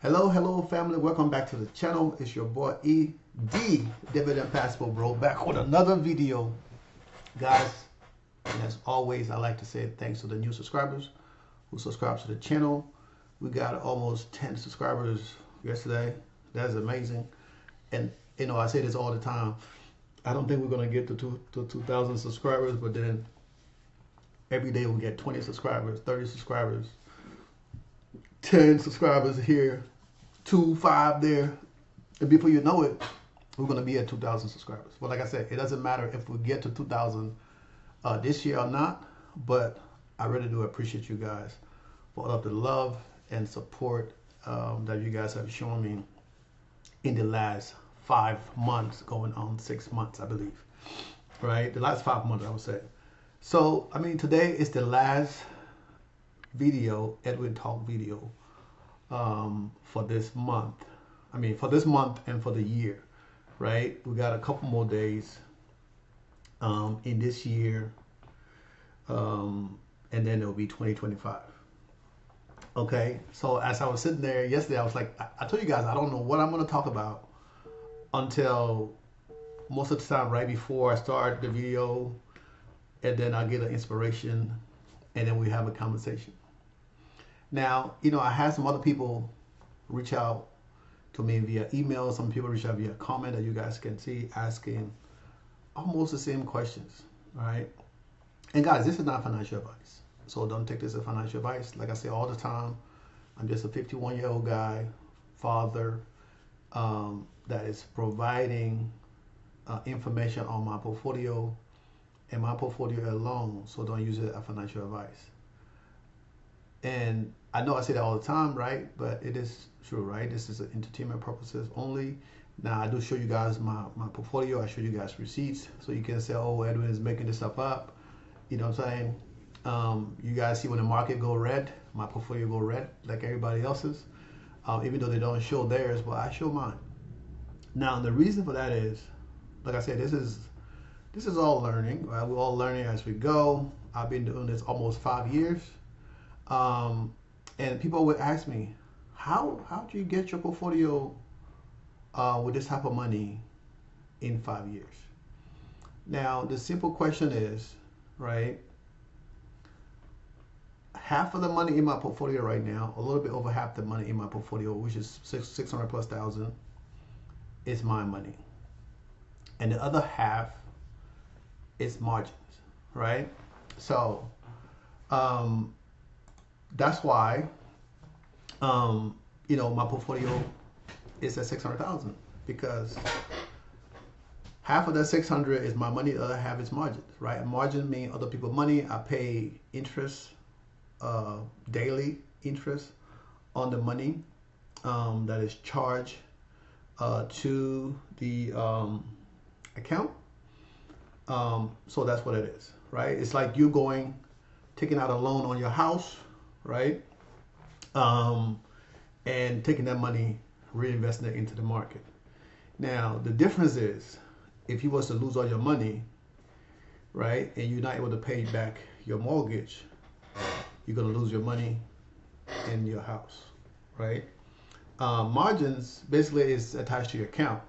Hello, family. Welcome back to the channel. It's your boy E.D. Dividend Passport Bro, back with another video, guys. And as always, I like to say thanks to the new subscribers who subscribe to the channel. We got almost 10 subscribers yesterday. That's amazing. And I say this all the time. I don't think we're gonna get to 2,000 subscribers, but then every day we get 20 subscribers, 30 subscribers, 10 subscribers here, 2, 5 there, and before you know it, we're going to be at 2,000 subscribers. But like I said, it doesn't matter if we get to 2,000 this year or not, but I really do appreciate you guys for all of the love and support that you guys have shown me in the last 5 months, going on 6 months, I believe, right? The last 5 months, I would say. So, I mean, today is the last video, Edwin Talk video, for this month. I mean, for this month and for the year, right? We got a couple more days in this year, and then it'll be 2025. Okay, so as I was sitting there yesterday, I was like, I told you guys, I don't know what I'm going to talk about until most of the time right before I start the video, and then I get an inspiration, and then we have a conversation. Now, I had some other people reach out to me via email. Some people reach out via comment that you guys can see, asking almost the same questions, right? And guys, this is not financial advice, so don't take this as financial advice. Like I say all the time, I'm just a 51-year-old guy, father, that is providing information on my portfolio and my portfolio alone, so don't use it as financial advice. And I know I say that all the time, right? But it is true, right? This is entertainment purposes only. Now, I do show you guys my portfolio. I show you guys receipts. So you can say, oh, Edwin is making this stuff up. You know what I'm saying? You guys see when the market go red, my portfolio go red like everybody else's. Even though they don't show theirs, but I show mine. Now, the reason for that is, like I said, this is all learning, right? We're all learning as we go. I've been doing this almost 5 years. And people would ask me, how do you get your portfolio with this type of money in 5 years? Now, the simple question is, right, half of the money in my portfolio right now, a little bit over half the money in my portfolio, which is 600 plus thousand, is my money. And the other half is margins, right? So, that's why, my portfolio is at 600,000, because half of that 600 is my money, the other half is margins, right? And margin means other people's money. I pay interest, daily interest on the money that is charged to the account. So that's what it is, right? It's like you taking out a loan on your house, right? And taking that money, reinvesting it into the market. Now, the difference is, if you was to lose all your money, right, and you're not able to pay back your mortgage, you're gonna lose your money in your house, right? Margins basically is attached to your account.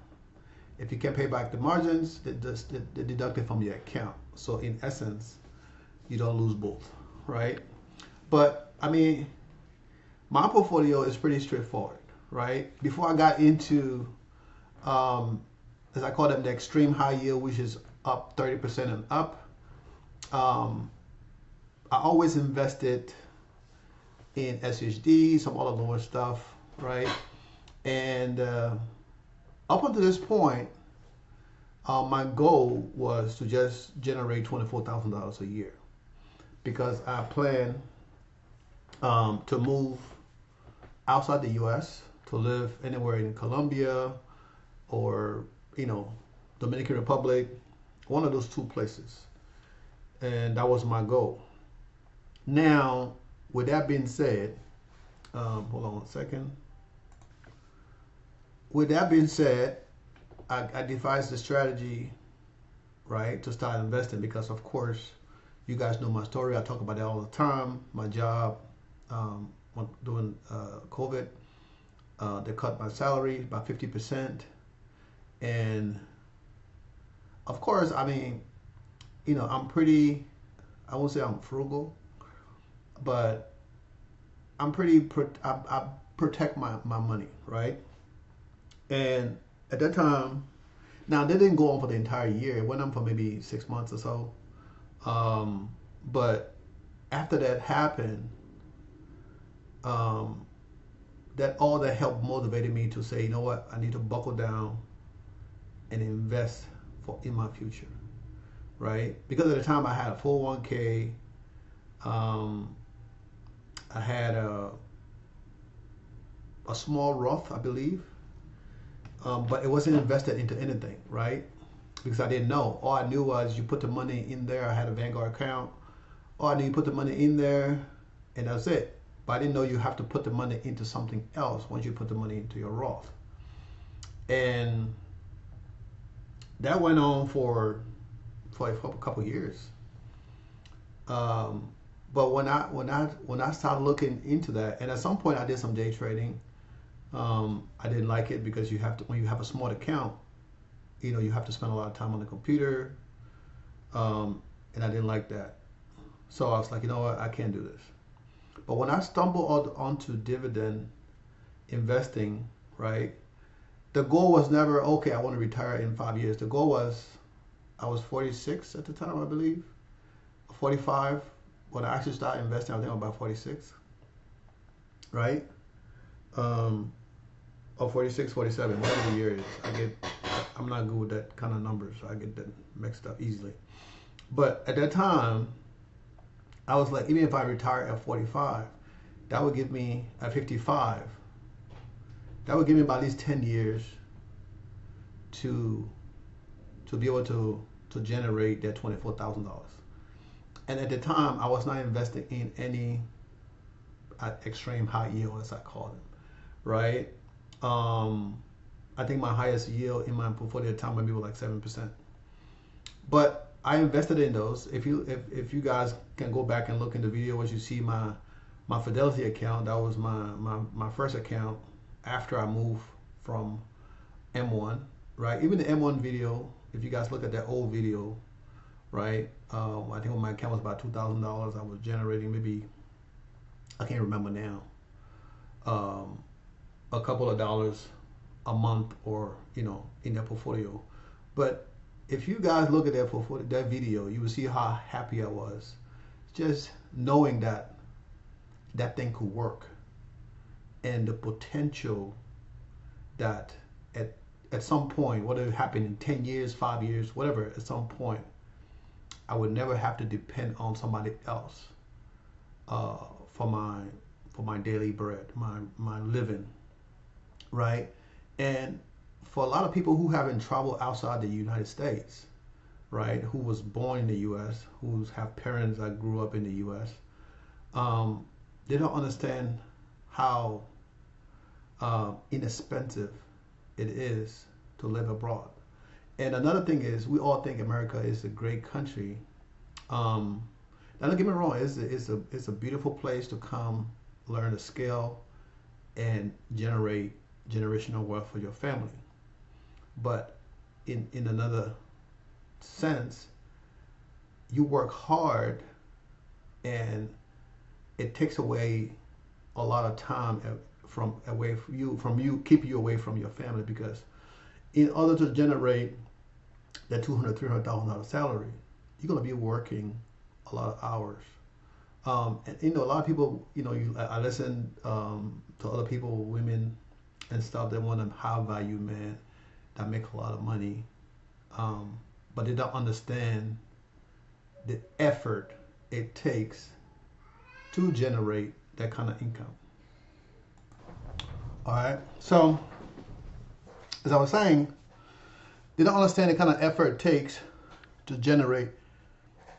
If you can't pay back the margins, they're deducted from your account. So in essence, you don't lose both, right? But I mean, my portfolio is pretty straightforward, right? Before I got into, as I call them, the extreme high yield, which is up 30% and up, I always invested in SHD, some other lower stuff, right? And up until this point, my goal was to just generate $24,000 a year, because I plan to move outside the U.S. to live anywhere in Colombia or Dominican Republic, one of those two places, and that was my goal. Now, with that being said, hold on one second. With that being said, I devised a strategy, right, to start investing, because of course, you guys know my story. I talk about that all the time. My job, during COVID, They cut my salary by 50%. And of course, I mean, I'm pretty, I won't say I'm frugal, but I'm pretty, I protect my money, right? And at that time, now they didn't go on for the entire year. It went on for maybe 6 months or so. But after that happened, that helped motivated me to say, you know what, I need to buckle down and invest in my future, right? Because at the time I had a 401k, I had a small Roth, I believe, but it wasn't invested into anything, right? Because I didn't know. All I knew was you put the money in there. I had a Vanguard account. All I knew, you put the money in there, and that's it. But I didn't know you have to put the money into something else once you put the money into your Roth. And that went on for a couple of years. But when I started looking into that, and at some point I did some day trading, I didn't like it because when you have a small account, you have to spend a lot of time on the computer, and I didn't like that. So I was like, you know what, I can't do this. But when I stumbled onto dividend investing, right, the goal was never, okay, I want to retire in 5 years. The goal was, I was 46 at the time, I believe, 45. When I actually started investing, I think I was about 46, right? Or 46, 47, whatever the year is. I'm not good with that kind of numbers, so I get that mixed up easily. But at that time, I was like, even if I retire at 45, that would give me, at 55, that would give me about at least 10 years to be able to generate that $24,000. And at the time, I was not investing in any extreme high yield, as I call them, right? I think my highest yield in my portfolio at the time maybe was like 7%. But I invested in those. If you guys can go back and look in the video, as you see my Fidelity account, that was my first account after I moved from M1, right? Even the M1 video, if you guys look at that old video, right? I think when my account was about $2,000, I was generating maybe, I can't remember now, a couple of dollars a month, or in that portfolio. But if you guys look at that video, you will see how happy I was just knowing that that thing could work, and the potential that at some point, whether it happened in 10 years, 5 years, whatever, at some point, I would never have to depend on somebody else for my daily bread, my living, right? And for a lot of people who haven't traveled outside the United States, right, who was born in the U.S., who have parents that grew up in the U.S., they don't understand how inexpensive it is to live abroad. And another thing is, we all think America is a great country. Now, don't get me wrong, it's a beautiful place to come, learn a skill, and generate generational wealth for your family. But in another sense, you work hard, and it takes away a lot of time keep you away from your family, because in order to generate that $200,000, $300,000 salary, you're going to be working a lot of hours. And a lot of people, I listen to other people, women and stuff, that want a high value man that make a lot of money, but they don't understand the effort it takes to generate that kind of income. All right, so as I was saying, they don't understand the kind of effort it takes to generate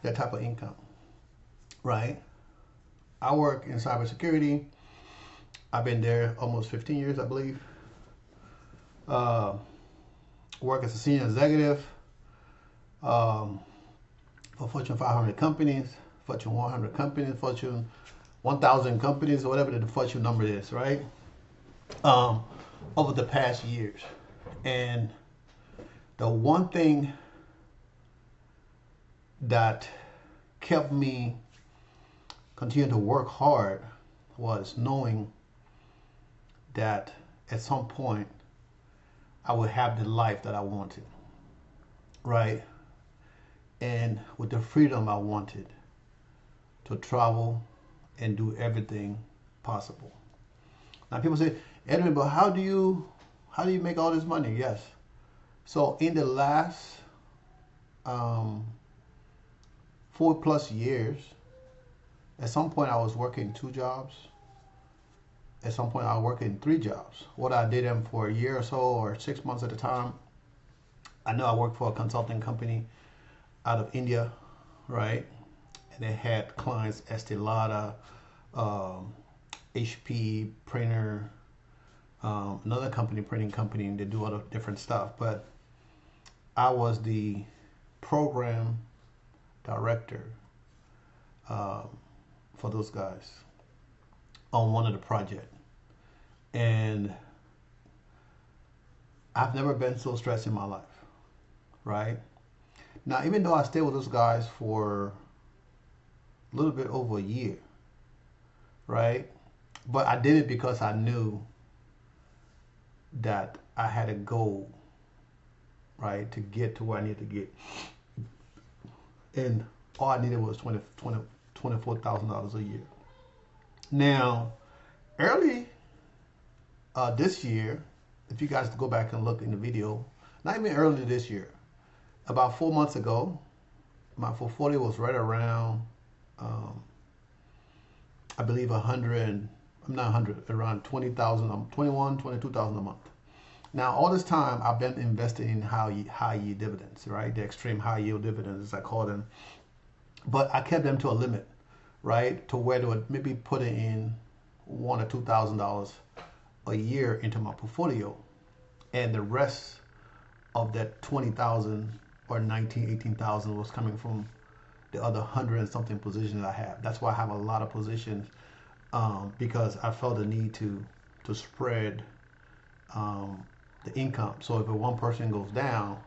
that type of income, right? I work in cybersecurity. I've been there almost 15 years, I believe. Work as a senior executive for Fortune 500 companies, Fortune 100 companies, Fortune 1,000 companies, or whatever the Fortune number is, right? um, over the past years. And the one thing that kept me continuing to work hard was knowing that at some point I would have the life that I wanted, right? And with the freedom I wanted to travel and do everything possible. Now people say, Edwin, but how do you make all this money? Yes. So in the last 4+ years, at some point I was working 2 jobs. At some point I was working 3 jobs. What I did them for a year or so, or 6 months at a time. I know I worked for a consulting company out of India, right? And they had clients, Estee Lauder, HP printer, another company, printing company, and they do other different stuff. But I was the program director for those guys on one of the projects. And I've never been so stressed in my life, right? Now, even though I stayed with those guys for a little bit over a year, right? But I did it because I knew that I had a goal, right, to get to where I needed to get. And all I needed was $24,000 a year. Now, early this year, if you guys go back and look in the video, not even early this year, about 4 months ago, my portfolio was right around, I believe 100, I'm not 100, around 20,000, 21, 22,000 a month. Now, all this time, I've been investing in high yield dividends, right? The extreme high yield dividends, as I call them. But I kept them to a limit, right? To where they would maybe put in $1,000 or $2,000 a year into my portfolio, and the rest of that 20,000 or 19, 18,000 was coming from the other 100 and something positions I have. That's why I have a lot of positions, because I felt the need to spread the income. So if one person goes down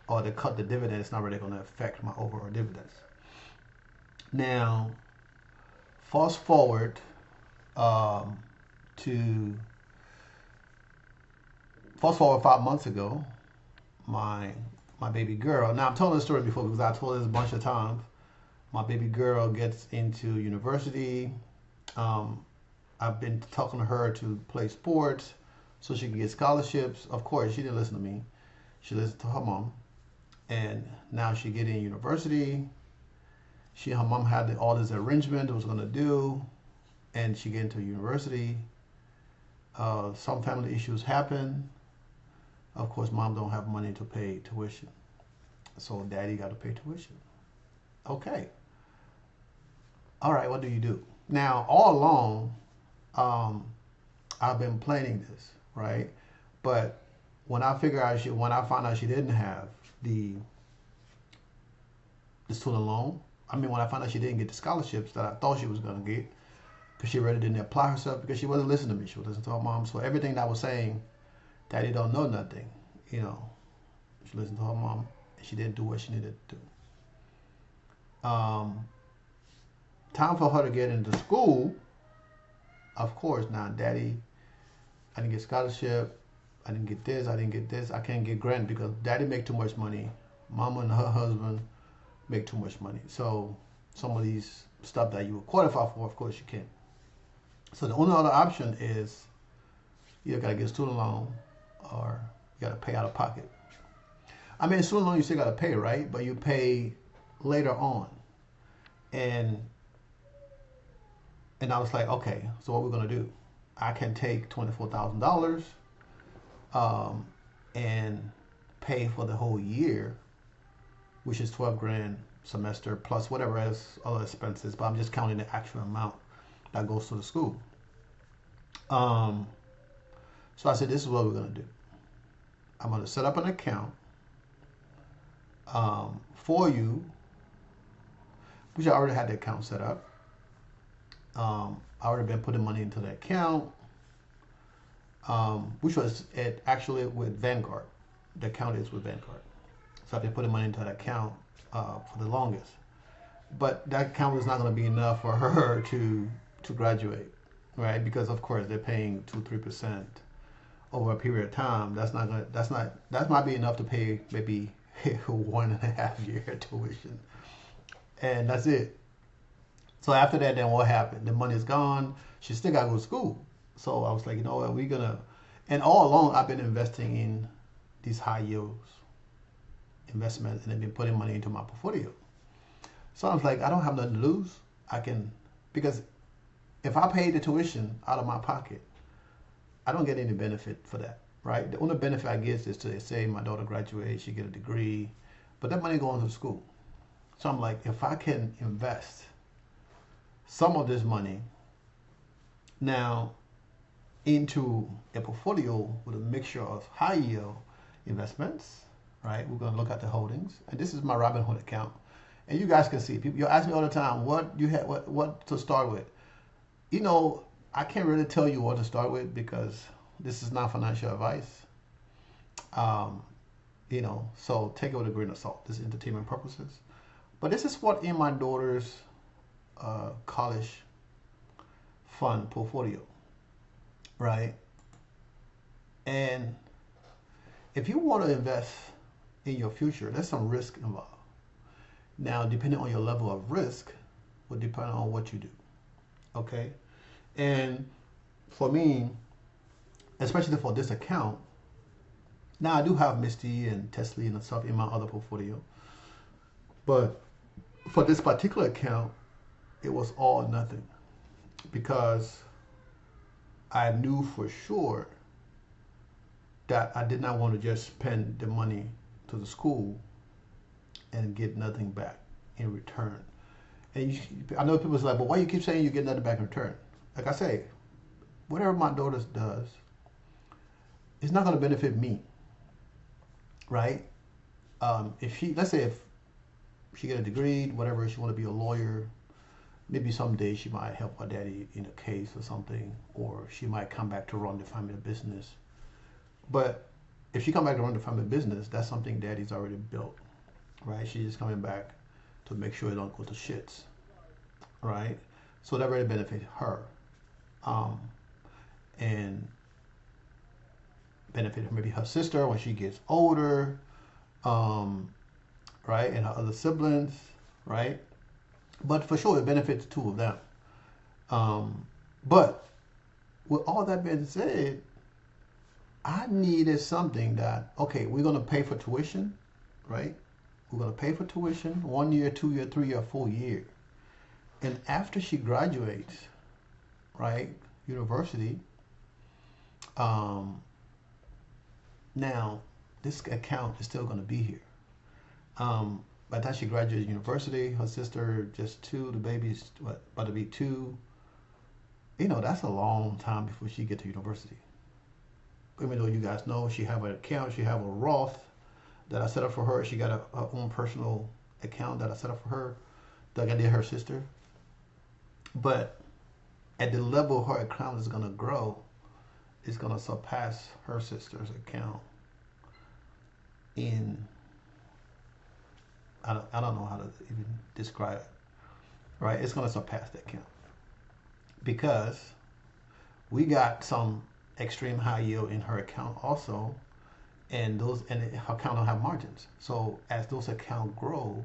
or they cut the dividend, it's not really going to affect my overall dividends. Now, fast forward to 5 months ago, my baby girl. Now I'm telling this story before because I told this a bunch of times. My baby girl gets into university. I've been talking to her to play sports so she can get scholarships. Of course, she didn't listen to me. She listened to her mom, and now she get in university. Her mom had all this arrangement it was gonna do, and she get into university. Some family issues happen. Of course, mom don't have money to pay tuition, so daddy got to pay tuition. Okay. All right, what do you do? Now, all along, I've been planning this, right? But when I found out she didn't have the student loan, when I found out she didn't get the scholarships that I thought she was gonna get, because she really didn't apply herself, because she wasn't listening to me. She was listening to her mom. So everything that I was saying, daddy don't know nothing, She listened to her mom, and she didn't do what she needed to do. Time for her to get into school. Of course, now, daddy, I didn't get scholarship. I didn't get this. I didn't get this. I can't get grant because daddy make too much money. Mama and her husband make too much money. So some of these stuff that you would qualify for, of course, you can't. So the only other option is you got to get a student loan or you got to pay out of pocket. Student loan you still got to pay, right? But you pay later on. And I was like, okay, so what we're going to do? I can take $24,000 and pay for the whole year, which is 12 grand semester plus whatever else other expenses, but I'm just counting the actual amount that goes to the school. So I said, this is what we're going to do. I'm going to set up an account for you, which I already had the account set up. I already been putting money into the account. which was actually with Vanguard. The account is with Vanguard. So I've been putting money into that account for the longest. But that account was not going to be enough for her to graduate, right? Because of course they're paying 2-3% over a period of time. That might be enough to pay maybe 1.5 year tuition, and that's it. So after that, then what happened? The money's gone. She still got to go to school. So I was like, you know what, we're gonna. And all along, I've been investing in these high yields investments, and I've been putting money into my portfolio. So I was like, I don't have nothing to lose. I can, because if I pay the tuition out of my pocket, I don't get any benefit for that, right? The only benefit I get is to say my daughter graduates, she get a degree, but that money goes to school. So I'm like, if I can invest some of this money now into a portfolio with a mixture of high yield investments, right? We're going to look at the holdings, and this is my Robinhood account, and you guys can see. People, you ask me all the time, what you have, what to start with. You know, I can't really tell you what to start with because this is not financial advice. You know, so take it with a grain of salt. This is entertainment purposes, but this is what in my daughter's college fund portfolio, right? And if you want to invest in your future, there's some risk involved. Now, depending on your level of risk, will depend on what you do. Okay, and for me, especially for this account, now I do have Misty and Tesla and stuff in my other portfolio, but for this particular account, it was all or nothing because I knew for sure that I did not want to just spend the money to the school and get nothing back in return. And I know people's like, but why you keep saying you get nothing back in return? Like I say, whatever my daughter does, it's not going to benefit me, right? If she, let's say if she get a degree, whatever, she want to be a lawyer, maybe someday she might help her daddy in a case or something, or she might come back to run the family business. But if she come back to run the family business, that's something daddy's already built, right? She's just coming back to make sure it don't go to shits, right? So that really benefits her, and benefit maybe her sister when she gets older, right, and her other siblings, right? But for sure, it benefits the two of them. But with all that being said, I needed something that, okay, we're going to pay for tuition, right? We're going to pay for tuition 1 year, 2 year, 3 year, 4 year. And after she graduates, right, university, now this account is still going to be here. By the time she graduates university, her sister just 2, the baby's about to be 2. You know, that's a long time before she get to university. Even though you guys know she have an account, she have a Roth that I set up for her. She got her own personal account that I set up for her that I did her sister. But at the level her account is gonna grow, it's gonna surpass her sister's account in, I don't know how to even describe it, right? It's gonna surpass that account because we got some extreme high yield in her account also, and her account don't have margins. So as those accounts grow,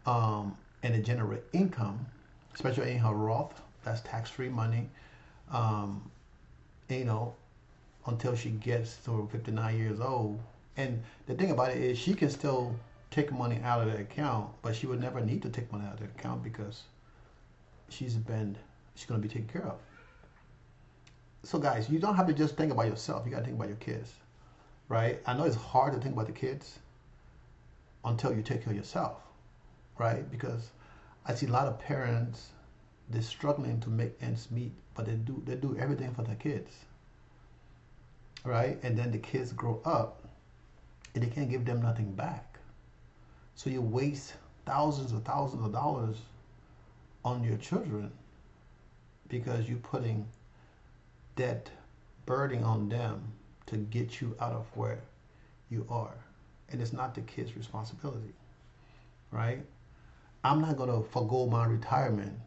and they generate income, especially in her Roth, that's tax-free money, you know, until she gets to 59 years old. And the thing about it is she can still take money out of the account, but she would never need to take money out of the account because she's going to be taken care of. So guys, you don't have to just think about yourself. You got to think about your kids, right? I know it's hard to think about the kids until you take care of yourself, right? Because I see a lot of parents, they're struggling to make ends meet, but they do everything for their kids, right? And then the kids grow up and they can't give them nothing back. So you waste thousands of dollars on your children because you're putting debt burden on them to get you out of where you are. And it's not the kid's responsibility, right? I'm not going to forego my retirement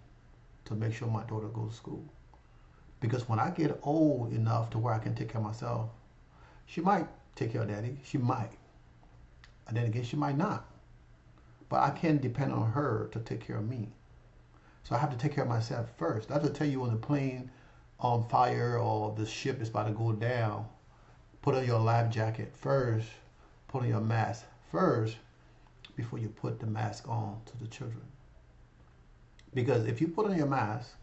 to make sure my daughter goes to school. Because when I get old enough to where I can take care of myself, she might take care of daddy. She might. And then again, she might not. But I can't depend on her to take care of me. So I have to take care of myself first. That's to tell you when the plane on fire or the ship is about to go down, put on your life jacket first, put on your mask first before you put the mask on to the children. Because if you put on your mask,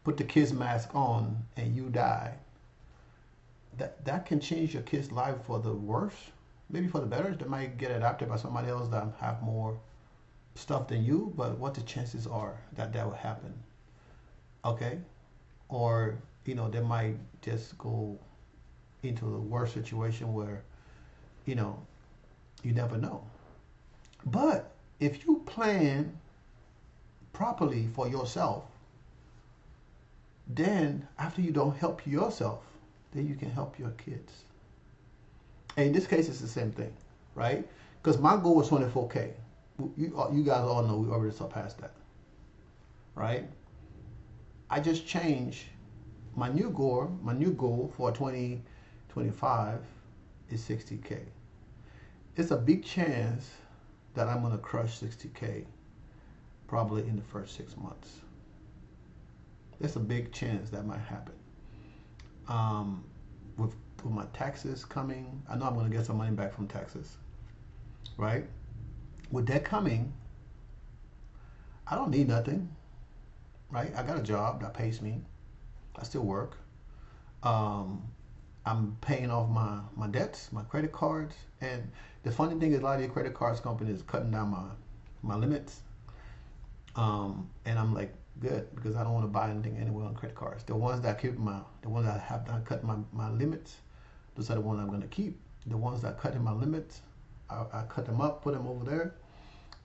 put the kid's mask on, and you die, that can change your kid's life for the worse, maybe for the better. They might get adopted by somebody else that have more stuff than you, but what the chances are that will happen? Okay? Or, they might just go into a worse situation where, you never know. But if you plan properly for yourself, then after you don't help yourself, then you can help your kids. And in this case, it's the same thing, right? Because my goal was 24K. You guys all know we already surpassed that, right? I just changed my new goal. My new goal for 2025 is 60K. It's a big chance that I'm going to crush 60K probably in the first 6 months. There's a big chance that might happen. With my taxes coming, I know I'm going to get some money back from taxes, right? With that coming, I don't need nothing, right? I got a job that pays me. I still work. I'm paying off my debts, my credit cards, and the funny thing is a lot of your credit cards companies cutting down my limits. And I'm like, good, because I don't want to buy anything anywhere on credit cards. The ones that have not cut my limits, those are the ones I'm going to keep. The ones that cut in my limits, I cut them up, put them over there,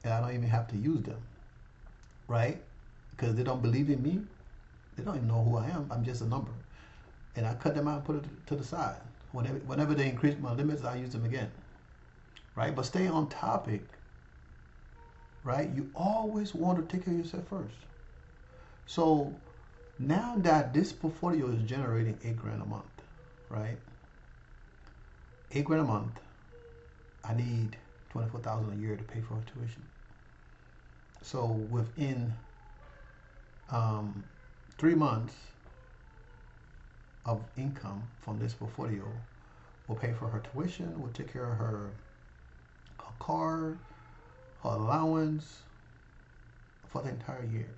and I don't even have to use them, right? Because they don't believe in me. They don't even know who I am. I'm just a number. And I cut them out and put it to the side. Whenever they increase my limits, I use them again, right? But stay on topic, right? You always want to take care of yourself first. So now that this portfolio is generating $8,000 a month, right? $8,000 a month, I need $24,000 a year to pay for tuition. So within 3 months of income from this portfolio, will pay for her tuition, will take care of her car, her allowance for the entire year.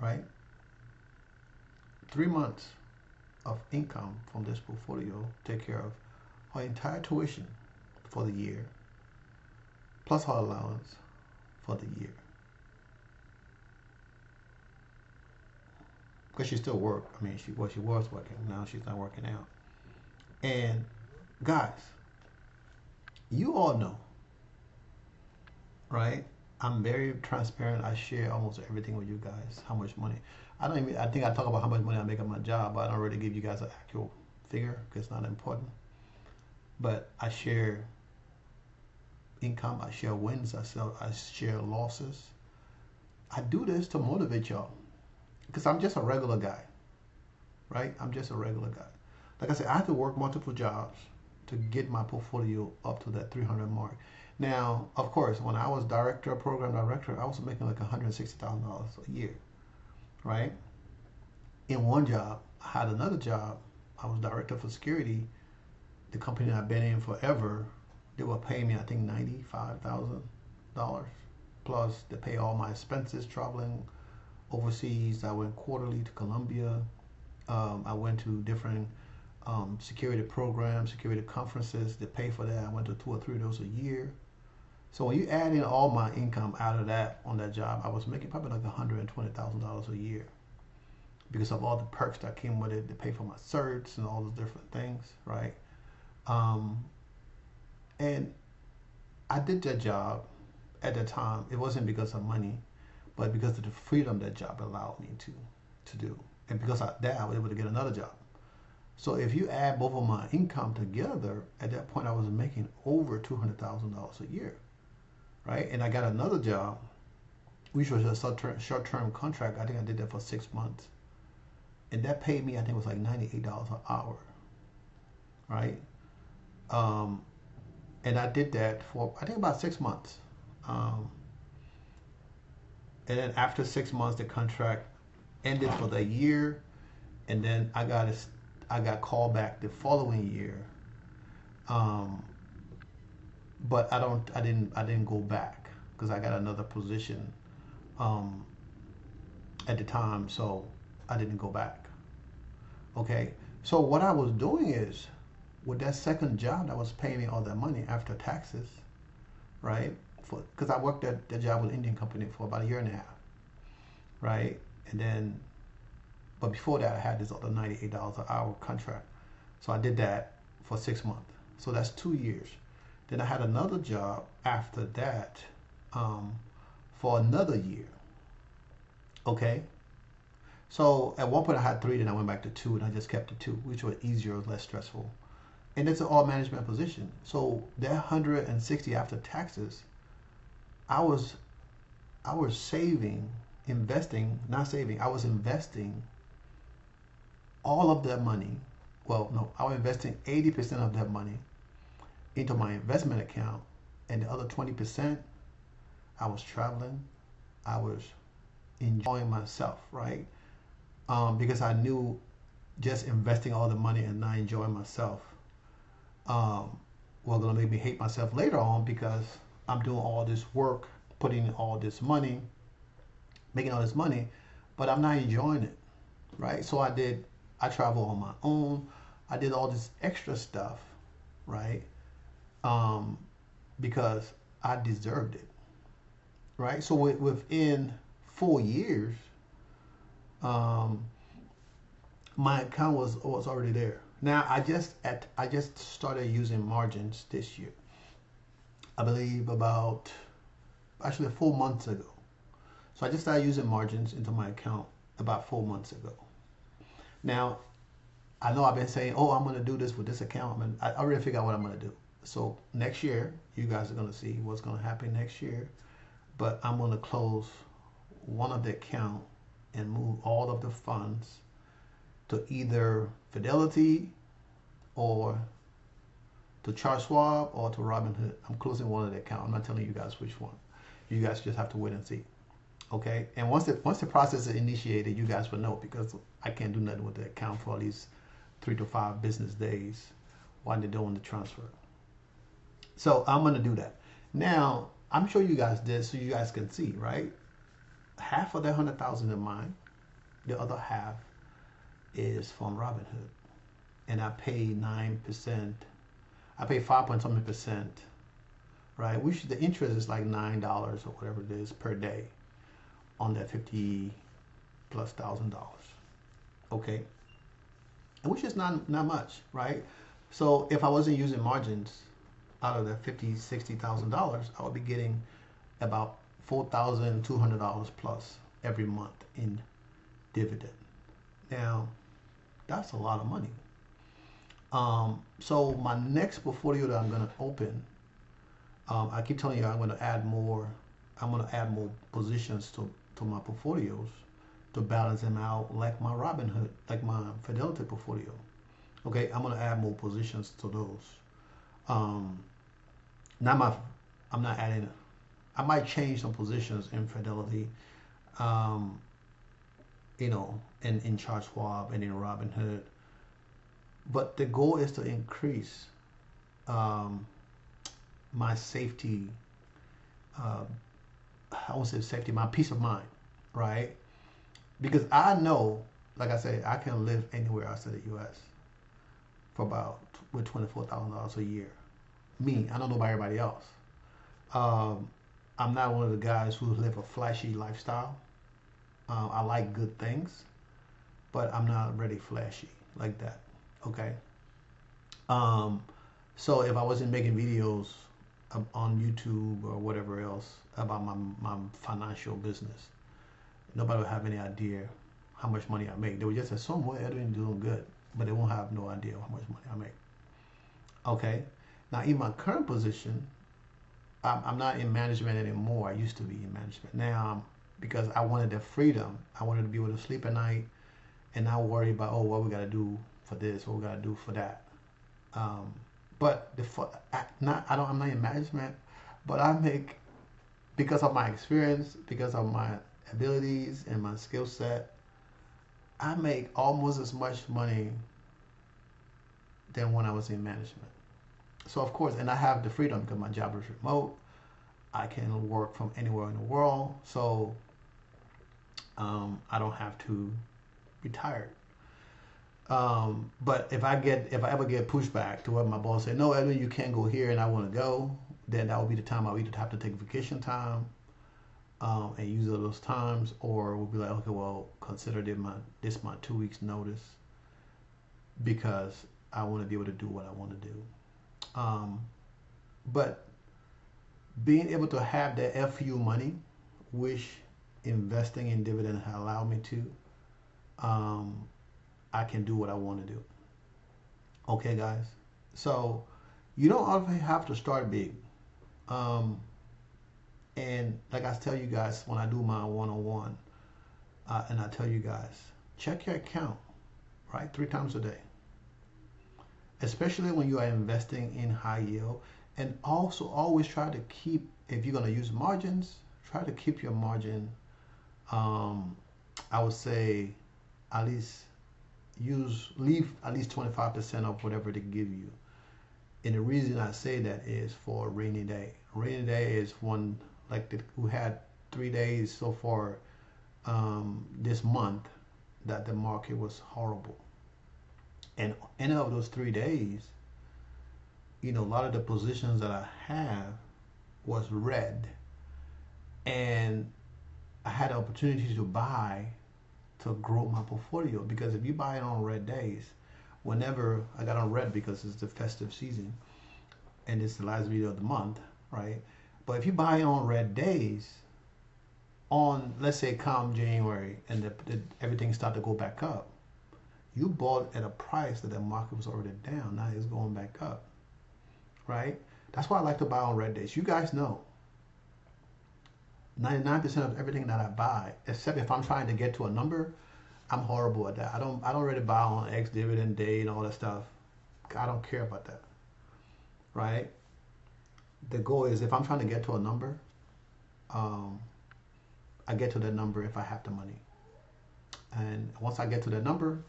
Right? 3 months of income from this portfolio take care of her entire tuition for the year, plus her allowance for the year. Because she still works. I mean, she was working. Now she's not working out. And guys, you all know, right? I'm very transparent. I share almost everything with you guys. How much money? I think I talk about how much money I make on my job, but I don't really give you guys an actual figure because it's not important. But I share income. I share wins. I share losses. I do this to motivate y'all because I'm just a regular guy, right? I'm just a regular guy. Like I said, I have to work multiple jobs to get my portfolio up to that 300 mark. Now, of course, when I was program director, I was making like $160,000 a year, right? In one job. I had another job. I was director for security. The company I've been in forever, they were paying me, I think, $95,000 plus they pay all my expenses traveling overseas. I went quarterly to Colombia. I went to different security programs, security conferences. They pay for that. I went to 2 or 3 of those a year. So when you add in all my income out of that on that job, I was making probably like $120,000 a year because of all the perks that came with it. They pay for my certs and all those different things, right? And I did that job at that time. It wasn't because of money, but because of the freedom that job allowed me to do. And because of that, I was able to get another job. So if you add both of my income together, at that point I was making over $200,000 a year, right? And I got another job, which was a short-term contract. I think I did that for 6 months, and that paid me, I think it was like $98 an hour, right? And I did that for, I think, about 6 months. And then after 6 months, the contract ended for the year, and then I got called back the following year. But I didn't go back because I got another position at the time, so I didn't go back. Okay, so what I was doing is, with that second job that was paying me all that money after taxes, right? Because I worked at the job with an Indian company for about a year and a half, right? And then, but before that, I had this other $98 an hour contract. So I did that for 6 months. So that's 2 years. Then I had another job after that for another year. Okay. So at one point I had 3, then I went back to 2, and I just kept the 2, which was easier, less stressful. And it's an all management position. So that 160 after taxes, I was saving, investing, not saving, I was investing all of that money. Well, no, I was investing 80% of that money into my investment account, and the other 20%, I was traveling, I was enjoying myself, right? Because I knew just investing all the money and not enjoying myself was gonna make me hate myself later on, because I'm doing all this work, putting in all this money, making all this money, but I'm not enjoying it, right? So I traveled on my own. I did all this extra stuff, right? Because I deserved it, right? So within 4 years, my account was already there. Now I just started using margins this year. I believe about actually 4 months ago. So I just started using margins into my account about 4 months ago. Now, I know I've been saying, oh, I'm going to do this with this account. I already figured out what I'm going to do. So next year, you guys are going to see what's going to happen next year. But I'm going to close one of the account and move all of the funds to either Fidelity or to Charles Schwab or to Robinhood. I'm closing one of the account. I'm not telling you guys which one. You guys just have to wait and see. Okay, and once the process is initiated, you guys will know, because I can't do nothing with the account for at least 3 to 5 business days while they're doing the transfer. So I'm gonna do that. Now I'm sure you guys did, so you guys can see, right? Half of that 100,000 is mine. The other half is from Robinhood, and I pay 9%. I pay 5.something%, right? Which the interest is like $9 or whatever it is per day on that $50,000+ okay, and which is not much, right? So if I wasn't using margins out of that $50,000-$60,000, I would be getting about $4,200 plus every month in dividend. Now that's a lot of money. So my next portfolio that I'm going to open, I keep telling you I'm going to add more. I'm going to add more positions to my portfolios to balance them out, like my Robinhood, like my Fidelity portfolio. Okay, I'm going to add more positions to those. I'm not adding. I might change some positions in Fidelity, in Charles Schwab and in Robinhood. But the goal is to increase my safety. I won't say safety, my peace of mind, right? Because I know, like I said, I can live anywhere outside the U.S. with $24,000 a year. Me, I don't know about everybody else. I'm not one of the guys who live a flashy lifestyle. I like good things, but I'm not really flashy like that. Okay. So if I wasn't making videos on YouTube or whatever else about my financial business, nobody would have any idea how much money I make. They would just assume, well, Edwin doing good. but they won't have no idea how much money I make. Okay. Now, in my current position, I'm not in management anymore. I used to be in management. Now, because I wanted the freedom, I wanted to be able to sleep at night and not worry about, oh, what we got to do for this, what we got to do for that. But I'm not in management, but I make, because of my experience, because of my abilities and my skill set, I make almost as much money than when I was in management. So of course, and I have the freedom because my job is remote. I can work from anywhere in the world, so I don't have to be tired. But if I ever get pushback to where my boss say, no, Edwin, you can't go here, and I want to go, then that will be the time I'll either have to take vacation time and use those times, or we'll be like, okay, well, consider this my 2 weeks notice because I want to be able to do what I want to do. But being able to have that FU money, which investing in dividend has allowed me to, I can do what I want to do. Okay, guys. So you don't always have to start big. And like I tell you guys when I do my one-on-one, and I tell you guys, check your account, right, 3 times a day. Especially when you are investing in high yield. And also always try to keep, if you're going to use margins, try to keep your margin, I would say leave at least 25% of whatever they give you. And the reason I say that is for a rainy day. Rainy day is one, we had 3 days so far this month that the market was horrible. And any of those 3 days, a lot of the positions that I have was red. And I had the opportunity to buy to grow my portfolio, because if you buy it on red days, whenever I got on red because it's the festive season and it's the last video of the month, right? But if you buy it on red days, on, let's say, come January, and everything started to go back up, you bought at a price that the market was already down. Now it's going back up, right? That's why I like to buy on red days. You guys know 99% of everything that I buy, except if I'm trying to get to a number, I'm horrible at that. I don't really buy on X dividend day and all that stuff. I don't care about that, right? The goal is, if I'm trying to get to a number, I get to that number if I have the money. And once I get to that number,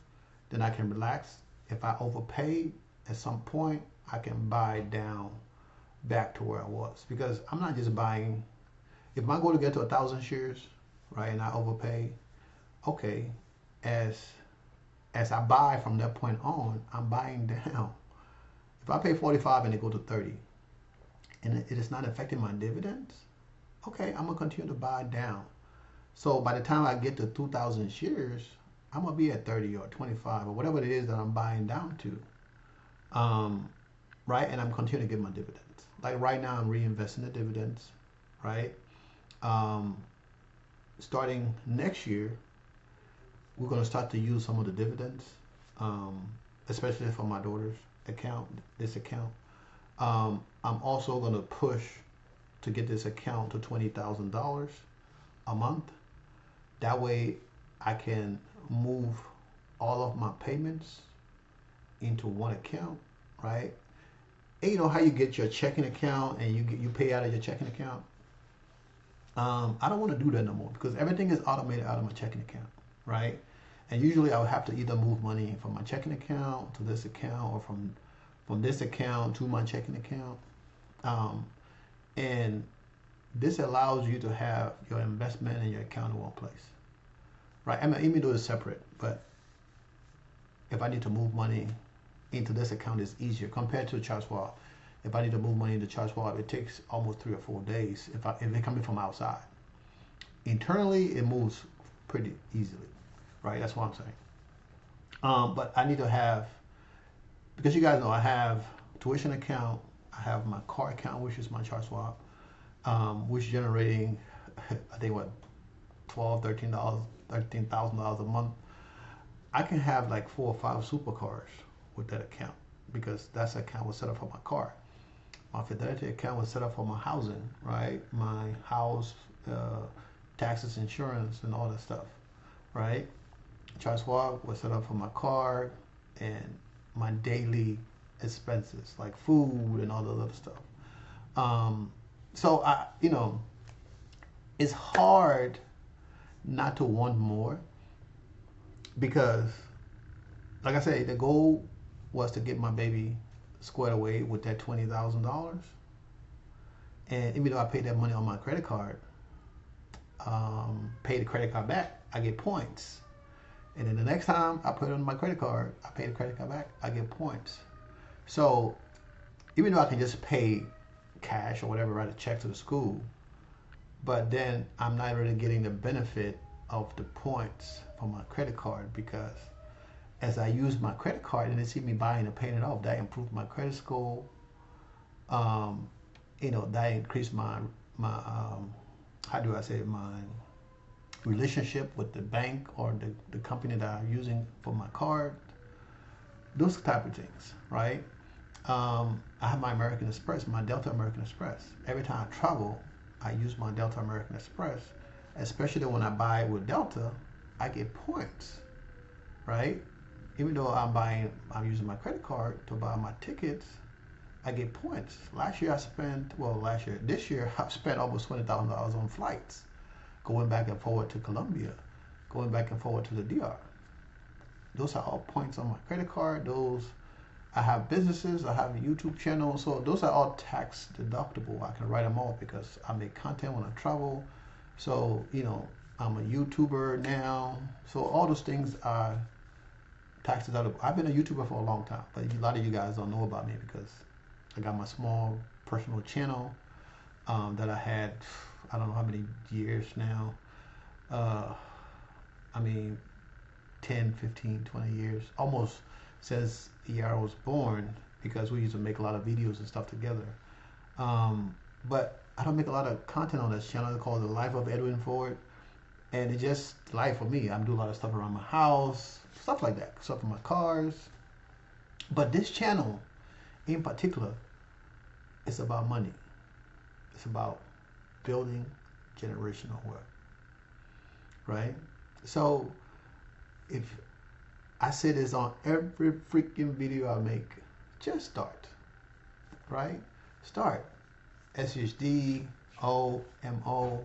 then I can relax. If I overpay at some point, I can buy down back to where I was, because I'm not just buying. If my goal to get to 1,000 shares, right, and I overpay, okay, as I buy from that point on, I'm buying down. If I pay 45 and it go to 30, and it is not affecting my dividends, okay, I'm gonna continue to buy down. So by the time I get to 2,000 shares, I'm gonna be at 30 or 25 or whatever it is that I'm buying down to, right? And I'm continuing to get my dividends. Like right now, I'm reinvesting the dividends, right? Starting next year, we're gonna start to use some of the dividends, especially for my daughter's account, this account. I'm also gonna push to get this account to $20,000 a month. That way, I can move all of my payments into one account, right? And you know how you get your checking account and you pay out of your checking account? I don't want to do that no more, because everything is automated out of my checking account, right? And usually I would have to either move money from my checking account to this account, or from this account to my checking account. And this allows you to have your investment and your account in one place, right? I mean, even though it's separate, but if I need to move money into this account, it's easier compared to Charles Schwab. If I need to move money into Charles Schwab, it takes almost 3 or 4 days if they're coming from outside. Internally, it moves pretty easily, right? That's what I'm saying. But I need to have, because you guys know I have tuition account, I have my car account, which is my Charles Schwab, which is generating, I think, what, $12,000, $13,000 a month. I can have like 4 or 5 supercars with that account because that's the account was set up for my car. My Fidelity account was set up for my housing, right? My house, taxes, insurance, and all that stuff, right? Charles Schwab was set up for my car and my daily expenses like food and all the other stuff. So it's hard not to want more because, like I said, the goal was to get my baby squared away with that $20,000. And even though I paid that money on my credit card, pay the credit card back, I get points. And then the next time I put it on my credit card, I pay the credit card back, I get points. So even though I can just pay cash or whatever, write a check to the school, but then I'm not really getting the benefit of the points from my credit card because as I use my credit card and they see me buying and paying it off, that improved my credit score. That increased my how do I say it, my relationship with the bank or the company that I'm using for my card. Those type of things, right? I have my American Express, my Delta American Express. Every time I travel, I use my Delta American Express, especially when I buy with Delta, I get points, right? Even though I'm using my credit card to buy my tickets, I get points. This year I've spent almost $20,000 on flights, going back and forward to Colombia, going back and forward to the DR. Those are all points on my credit card. I have businesses, I have a YouTube channel, so those are all tax deductible. I can write them off because I make content when I travel. So, I'm a YouTuber now. So all those things are tax deductible. I've been a YouTuber for a long time, but a lot of you guys don't know about me because I got my small personal channel that I had, I don't know how many years now. 10, 15, 20 years, almost since the year I was born, because we used to make a lot of videos and stuff together. But I don't make a lot of content on this channel. It's called The Life of Edwin Ford. And it's just life for me. I'm doing a lot of stuff around my house, stuff like that, stuff in my cars. But this channel in particular, it's about money. It's about building generational wealth, right? So if I say this on every freaking video I make, just start, right? Start. SHD, OMO,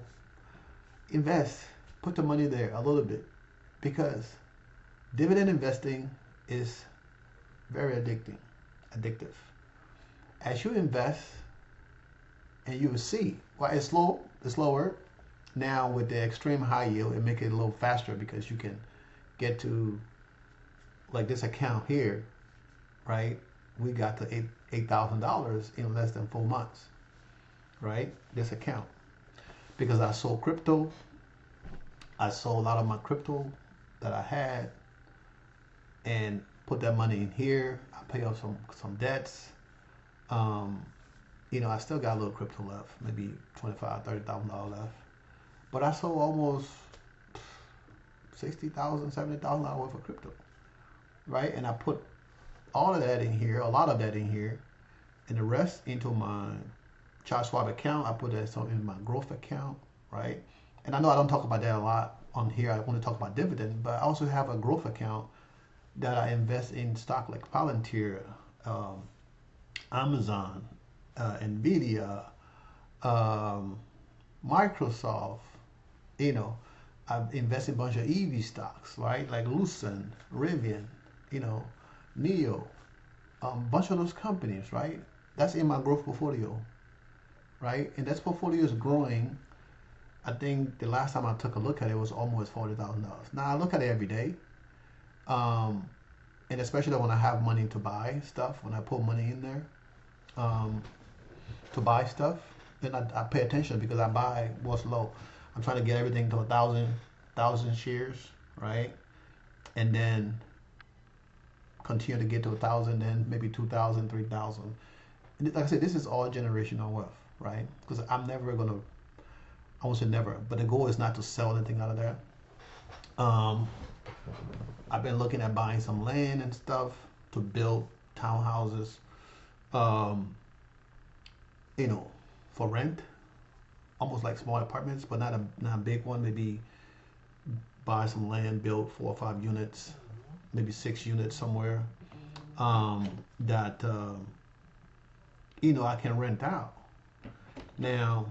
invest. Put the money there a little bit because dividend investing is very addictive. As you invest, and you will see why it's slower. Now with the extreme high yield, it make it a little faster because you can get to like this account here, right? We got to $8,000 in less than 4 months, right? This account, because I sold crypto. I sold a lot of my crypto that I had and put that money in here. I pay off some debts. I still got a little crypto left, maybe $25,000, $30,000 left. But I sold almost $60,000, $70,000 worth of crypto, right? And I put all of that in here, a lot of that in here, and the rest into my Charles Schwab account. I put that in my growth account, right? And I know I don't talk about that a lot on here. I want to talk about dividend, but I also have a growth account that I invest in stock like Palantir, Amazon, Nvidia, Microsoft. I've invested in a bunch of EV stocks, right? Like Lucent, Rivian, Neo, a bunch of those companies, right? That's in my growth portfolio, right? And that portfolio is growing. I think the last time I took a look at it was almost $40,000. Now I look at it every day, and especially when I have money to buy stuff, when I put money in there to buy stuff, then I pay attention because I buy what's low. I'm trying to get everything to 1,000 shares, right? And then continue to get to 1,000, then maybe 2,000, 3,000. And like I said, this is all generational wealth, right? Because I'm never gonna, I won't say never, but the goal is not to sell anything out of there. I've been looking at buying some land and stuff to build townhouses, um, you know, for rent, almost like small apartments, but not a big one. Maybe buy some land, build 4 or 5 units, maybe 6 units somewhere, that I can rent out. Now,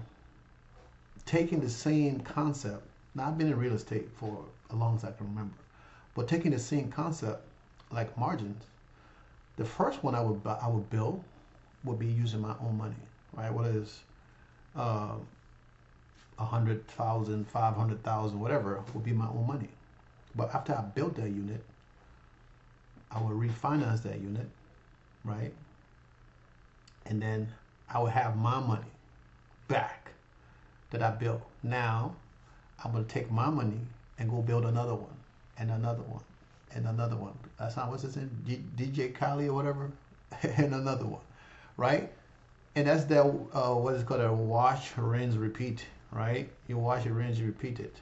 taking the same concept. Now, I've been in real estate for as long as I can remember, but taking the same concept, like margins, the first one I would build would be using my own money, right? What is 100,000, 500,000, whatever, would be my own money. But after I built that unit, I will refinance that unit, right? And then I will have my money back that I built. Now I'm gonna take my money and go build another one and another one and another one. That's not what's his name, DJ Khaled or whatever, and another one, right? And that's that what is called a wash, rinse, repeat, right? You wash it, rinse, you repeat it.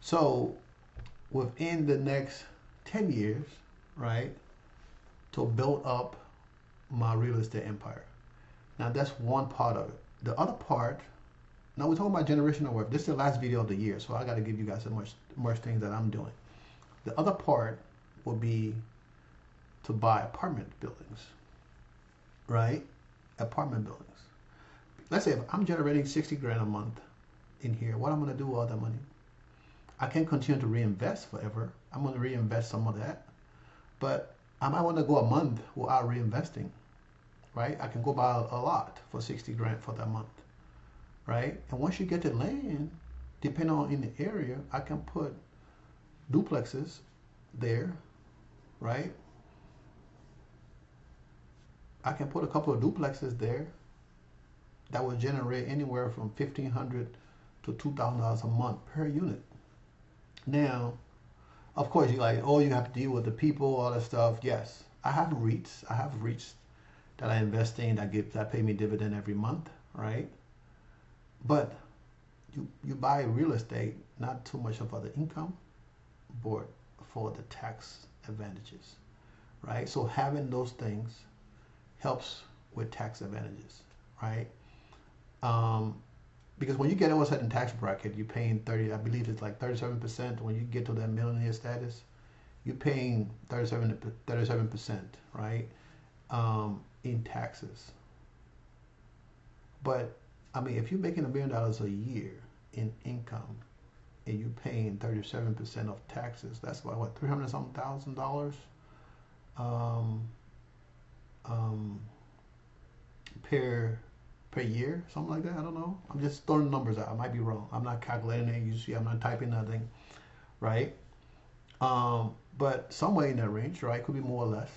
So within the next 10 years, right, to build up my real estate empire. Now that's one part of it. The other part, now we're talking about generational wealth. This is the last video of the year, so I got to give you guys so much things that I'm doing. The other part will be to buy apartment buildings, right? Apartment buildings. Let's say if I'm generating 60 grand a month in here, what I'm going to do with all that money? I can't continue to reinvest forever. I'm going to reinvest some of that, but I might want to go a month without reinvesting, right? I can go buy a lot for 60 grand for that month, right? And once you get the land, depending on in the area, I can put duplexes there, right? I can put a couple of duplexes there that will generate anywhere from $1,500 to $2,000 a month per unit. Now, of course, you're like, oh, you have to deal with the people, all that stuff. Yes, I have REITs. I have REITs that I invest in that pay me dividend every month, right? But you buy real estate not too much for the income, but for the tax advantages, right? So having those things helps with tax advantages, right? Because when you get over a certain tax bracket, you're paying 30, I believe it's like 37%. When you get to that millionaire status, you're paying 37%, right? In taxes. But I mean, if you're making $1 million a year in income and you're paying 37% of taxes, that's about what, $300-something thousand per year, something like that. I don't know. I'm just throwing numbers out. I might be wrong. I'm not calculating it. You see, I'm not typing nothing, right? But somewhere in that range, right? Could be more or less.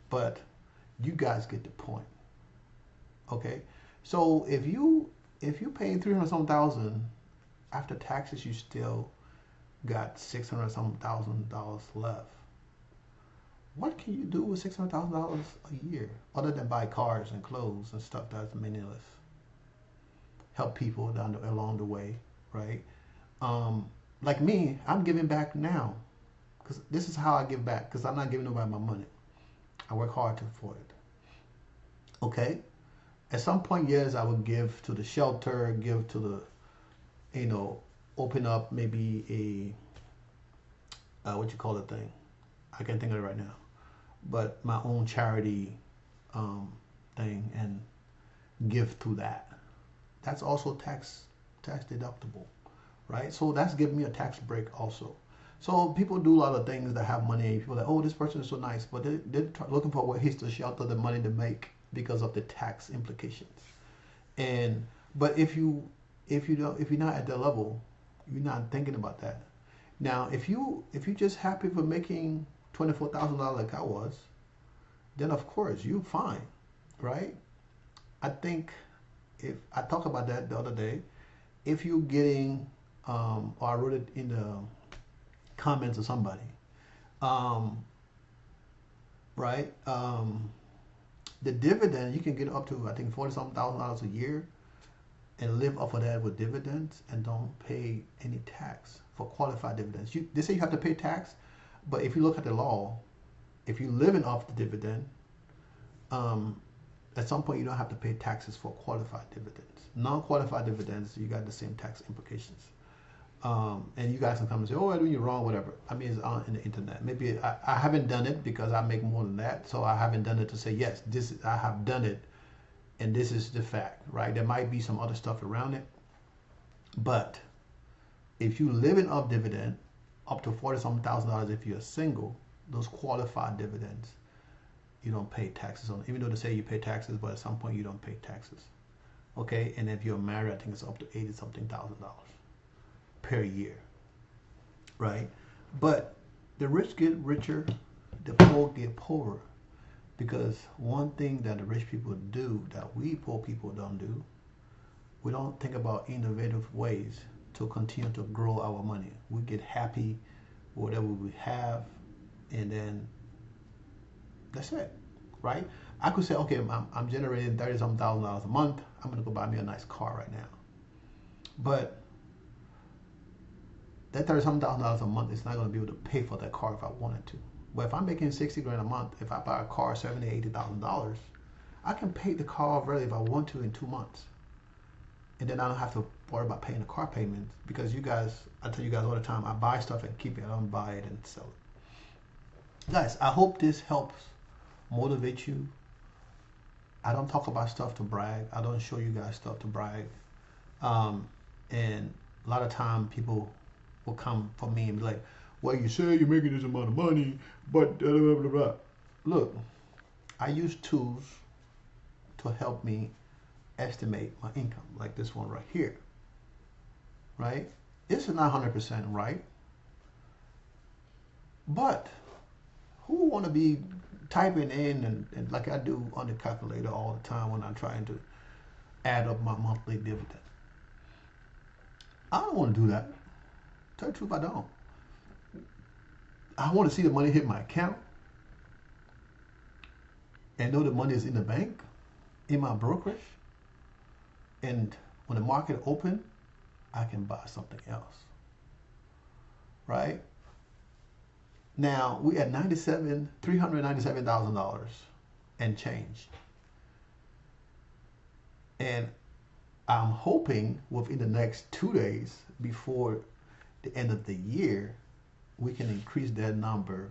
But you guys get the point. Okay. So if you paying 300-something thousand after taxes, you still got $600-something thousand left. What can you do with $600,000 a year other than buy cars and clothes and stuff that's meaningless? Help people along the way, right? Like me, I'm giving back now because this is how I give back, because I'm not giving nobody my money. I work hard for it. Okay? At some point, yes, I would give to the shelter, give to the, open up maybe a, what you call the thing? I can't think of it right now. But my own charity thing and give to that. That's also tax deductible, right? So that's giving me a tax break also. So people do a lot of things that have money. People are like, oh, this person is so nice, but they're looking for ways to shelter the money to make because of the tax implications. But if you're not at that level, you're not thinking about that. Now, if you're just happy for making $24,000 like I was, then of course you're fine, right? I think if I talked about that the other day, if you're getting, or I wrote it in the comments of somebody, right? The dividend, you can get up to, I think, $40-something thousand a year and live off of that with dividends and don't pay any tax for qualified dividends. They say you have to pay tax. But if you look at the law, if you're living off the dividend, at some point you don't have to pay taxes for qualified dividends. Non-qualified dividends, you got the same tax implications. And you guys can come and say, "Oh, Edwin, you're wrong," whatever. I mean, it's on in the internet. Maybe I haven't done it because I make more than that, so I haven't done it to say yes, I have done it, and this is the fact, right? There might be some other stuff around it, but if you living off dividend, up to $40-something thousand if you're single, those qualified dividends, you don't pay taxes on. Even though they say you pay taxes, but at some point you don't pay taxes. Okay, and if you're married, I think it's up to $80-something thousand per year, right? But the rich get richer, the poor get poorer, because one thing that the rich people do that we poor people don't do, we don't think about innovative ways to continue to grow our money. We get happy with whatever we have, and then that's it, right? I could say, okay, I'm generating $30-something thousand a month. I'm gonna go buy me a nice car right now, but that $30-something thousand a month is not going to be able to pay for that car if I wanted to. But if I'm making 60 grand a month, if I buy a car $70,000-$80,000, I can pay the car off early if I want to in 2 months, and then I don't have to worry about paying the car payments, because you guys, I tell you guys all the time, I buy stuff and keep it. I don't buy it and sell it. Guys, I hope this helps motivate you. I don't talk about stuff to brag. I don't show you guys stuff to brag. And a lot of time people will come for me and be like, "Well, you say you're making this amount of money, but blah, blah, blah, blah." Look, I use tools to help me estimate my income, like this one right here, right? This is not 100% right, but who want to be typing in and like I do on the calculator all the time when I'm trying to add up my monthly dividend? I don't want to do that. Tell the truth, I don't. I want to see the money hit my account and know the money is in the bank, in my brokerage, and when the market open, I can buy something else, right? Now we at $397,000 and change, and I'm hoping within the next 2 days before the end of the year, we can increase that number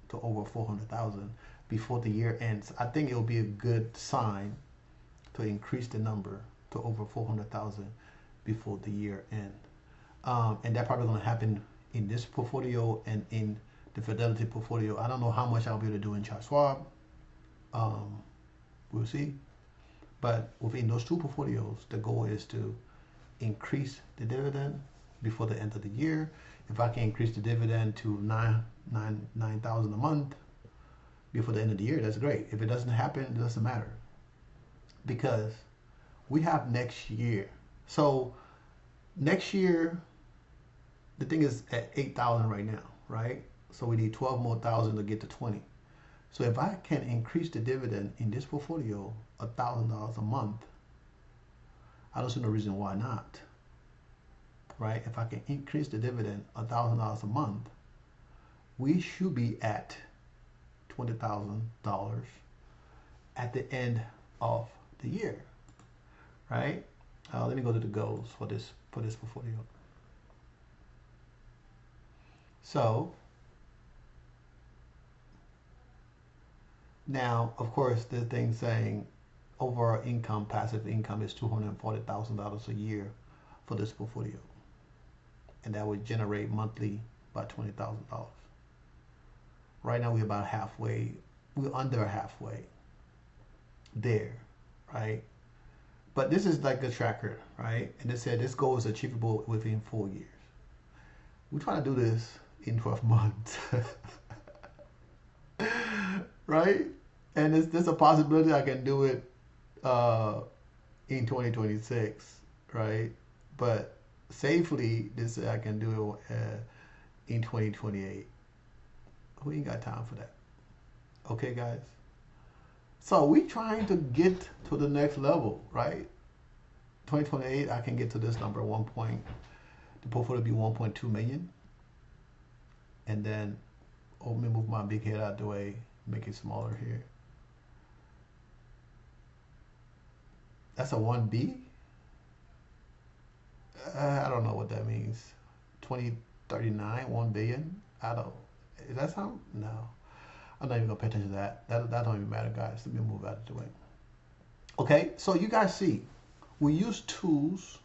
to over 400,000 before the year ends. I think it will be a good sign to increase the number to over 400,000 before the year end. And that probably going to happen in this portfolio and in the Fidelity portfolio. I don't know how much I'll be able to do in Charles Schwab. We'll see. But within those two portfolios, the goal is to increase the dividend before the end of the year. If I can increase the dividend to $9,000 a month before the end of the year, that's great. If it doesn't happen, it doesn't matter, because we have next year. So next year, the thing is at 8,000 right now, right? So we need 12 more thousand to get to 20. So if I can increase the dividend in this portfolio $1,000 a month, I don't see no reason why not, right? If I can increase the dividend $1,000 a month, we should be at $20,000 at the end of the year, right? Let me go to the goals for this portfolio. So now, of course, the thing saying overall income, passive income is $240,000 a year for this portfolio, and that would generate monthly about $20,000. Right now we're about halfway. We're under halfway there, right? But this is like a tracker, right? And it said this goal is achievable within 4 years. We're trying to do this in 12 months, right? And there's a possibility I can do it in 2026, right? But safely, I can do it in 2028. We ain't got time for that. Okay, guys? So we trying to get to the next level, right? 2028, I can get to this number, the portfolio will be 1.2 million. And then Oh, let me move my big head out the way, make it smaller here. That's a 1B? I don't know what that means. 2039, 1 billion? I don't. Is that something? No. I'm not even going to pay attention to that. That don't even matter, guys. Let me move out of the way. Okay, so you guys see, we use tools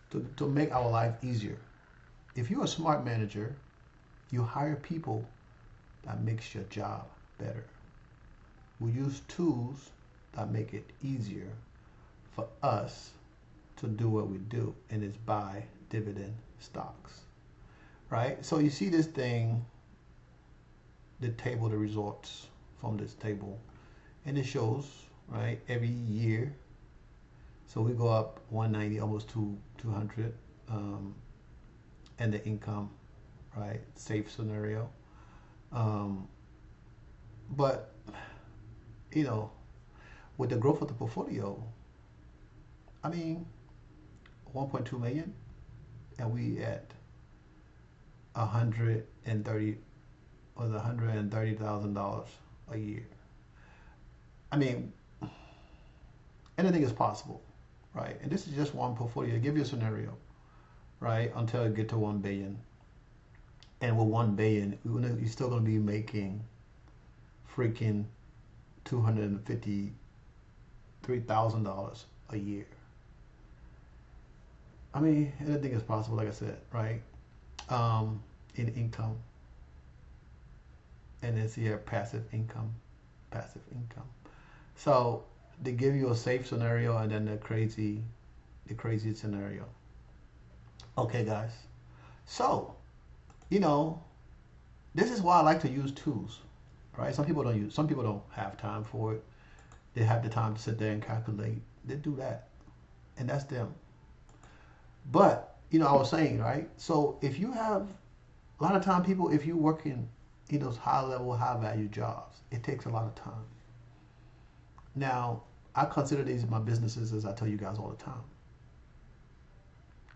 to make our life easier. If you're a smart manager, you hire people that makes your job better. We use tools that make it easier for us to do what we do, and it's buy dividend stocks, right? So you see this thing, the table, the results from this table, and it shows, right, every year. So we go up 190, almost to 200, and the income, right, safe scenario. But you know, with the growth of the portfolio, I mean, 1.2 million, and we at 130 was $130,000 a year. I mean, anything is possible, right? And this is just one portfolio. Give you a scenario, right? Until you get to 1 billion, and with 1 billion, you're still going to be making freaking $253,000 a year. I mean, anything is possible, like I said, right? In income. And it's here passive income. So they give you a safe scenario and then the crazy scenario. Okay, guys. So, you know, this is why I like to use tools, right? Some people don't have time for it. They have the time to sit there and calculate. They do that, and that's them. But, you know, I was saying, right? So if you have, a lot of time people, if you work in those high level, high value jobs, it takes a lot of time. Now, I consider these my businesses, as I tell you guys all the time.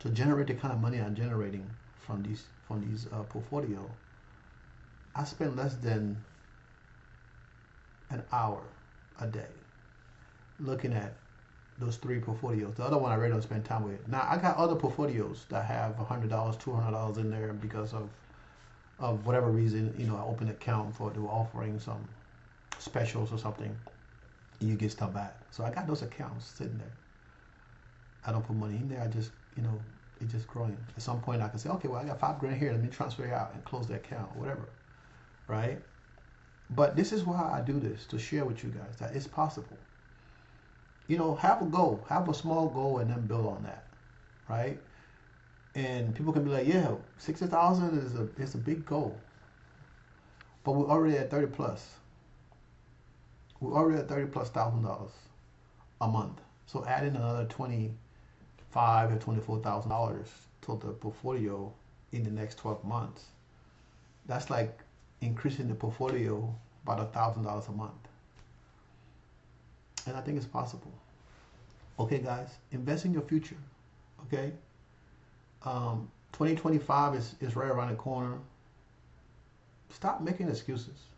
To generate the kind of money I'm generating from these portfolio, I spend less than an hour a day looking at those 3 portfolios. The other one I really don't spend time with. Now I got other portfolios that have $100, $200 in there because of whatever reason. You know, I opened an account for, they were offering some specials or something, and you get stuff back. So I got those accounts sitting there. I don't put money in there. I just, you know, it's just growing. At some point I can say, okay, well, I got $5 grand here. Let me transfer it out and close the account, or whatever, right? But this is why I do this, to share with you guys that it's possible. You know, have a goal, have a small goal, and then build on that, right? And people can be like, yeah, 60,000 is a big goal, but we're already at 30 plus. We're already at $30,000+ a month. So adding another $25,000 to $24,000 to the portfolio in the next 12 months, that's like increasing the portfolio about $1,000 a month. And I think it's possible. Okay, guys, invest in your future. Okay, 2025 is right around the corner. Stop making excuses.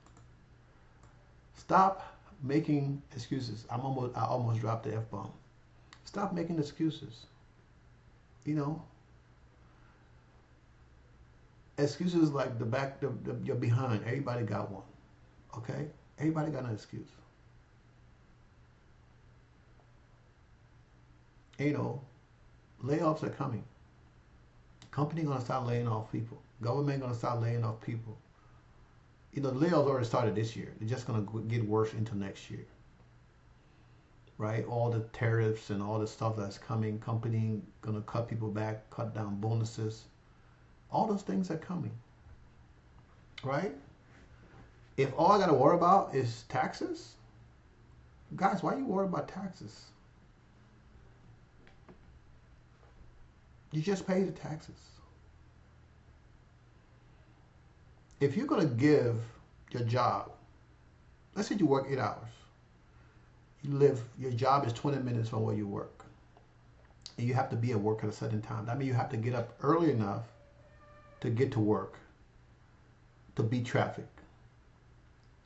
Stop making excuses. I almost dropped the F-bomb. Stop making excuses. You know, excuses like you're behind. Everybody got one. Okay, everybody got an excuse. You know, layoffs are coming. Company gonna start laying off people. Government gonna start laying off people. You know, the layoffs already started this year. They're just gonna get worse into next year, right? All the tariffs and all the stuff that's coming. Company gonna cut people back, cut down bonuses. All those things are coming, right? If all I gotta worry about is taxes, guys, why are you worried about taxes? You just pay the taxes. If you're going to give your job, let's say you work 8 hours. Your job is 20 minutes from where you work. And you have to be at work at a certain time. That means you have to get up early enough to get to work, to beat traffic,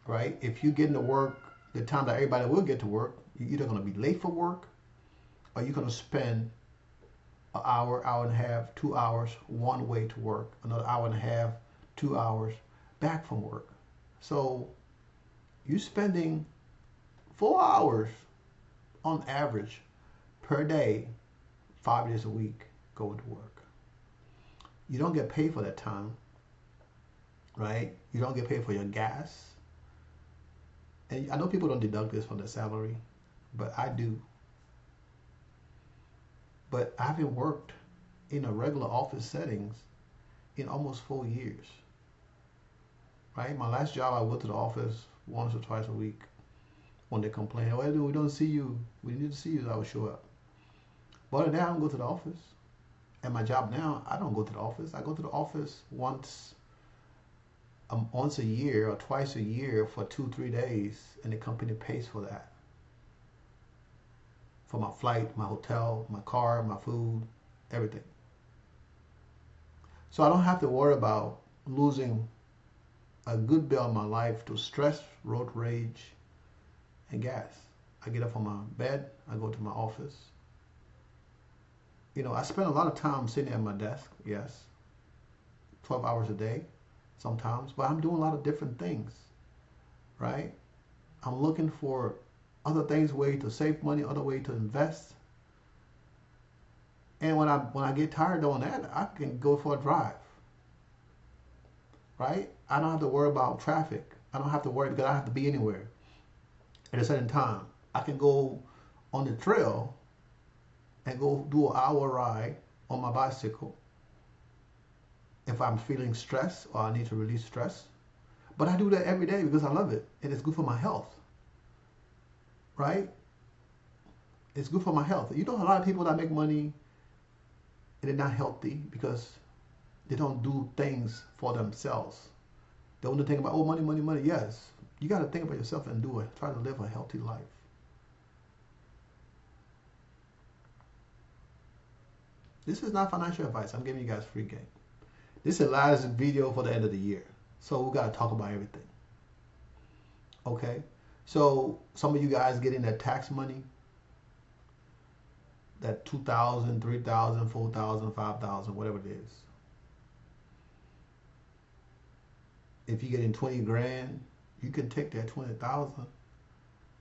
right? If you get into work the time that everybody will get to work, you're either going to be late for work or you're going to spend an hour, hour and a half, 2 hours one way to work, another hour and a half, 2 hours back from work. So you're spending 4 hours on average per day, 5 days a week going to work. You don't get paid for that time, right? You don't get paid for your gas. And I know people don't deduct this from their salary, but I do. But I haven't worked in a regular office settings in almost 4 years, right? My last job, I went to the office once or twice a week. When they complain, well, we don't see you, we need to see you, I will show up. But other than that, I don't go to the office. At my job now, I don't go to the office. I go to the office once a year or twice a year for 2-3 days, and the company pays for that. For my flight, my hotel, my car, my food, everything. So I don't have to worry about losing a good bit of my life to stress, road rage, and gas. I get up from my bed, I go to my office. You know, I spend a lot of time sitting at my desk, yes, 12 hours a day sometimes, but I'm doing a lot of different things, right? I'm looking for other things, way to save money, other way to invest. And when I get tired doing that, I can go for a drive, right? I don't have to worry about traffic. I don't have to worry because I don't have to be anywhere at a certain time. I can go on the trail and go do an hour ride on my bicycle if I'm feeling stressed or I need to release stress. But I do that every day because I love it and it's good for my health, right? It's good for my health. You know, a lot of people that make money and they're not healthy because they don't do things for themselves. They only think about, oh, money, money, money. Yes, you got to think about yourself and do it. Try to live a healthy life. This is not financial advice. I'm giving you guys free game. This is the last video for the end of the year. So we got to talk about everything. Okay? So some of you guys getting that tax money, that $2,000, $3,000, $4,000, $5,000, whatever it is. If you're getting 20 grand, you can take that 20,000,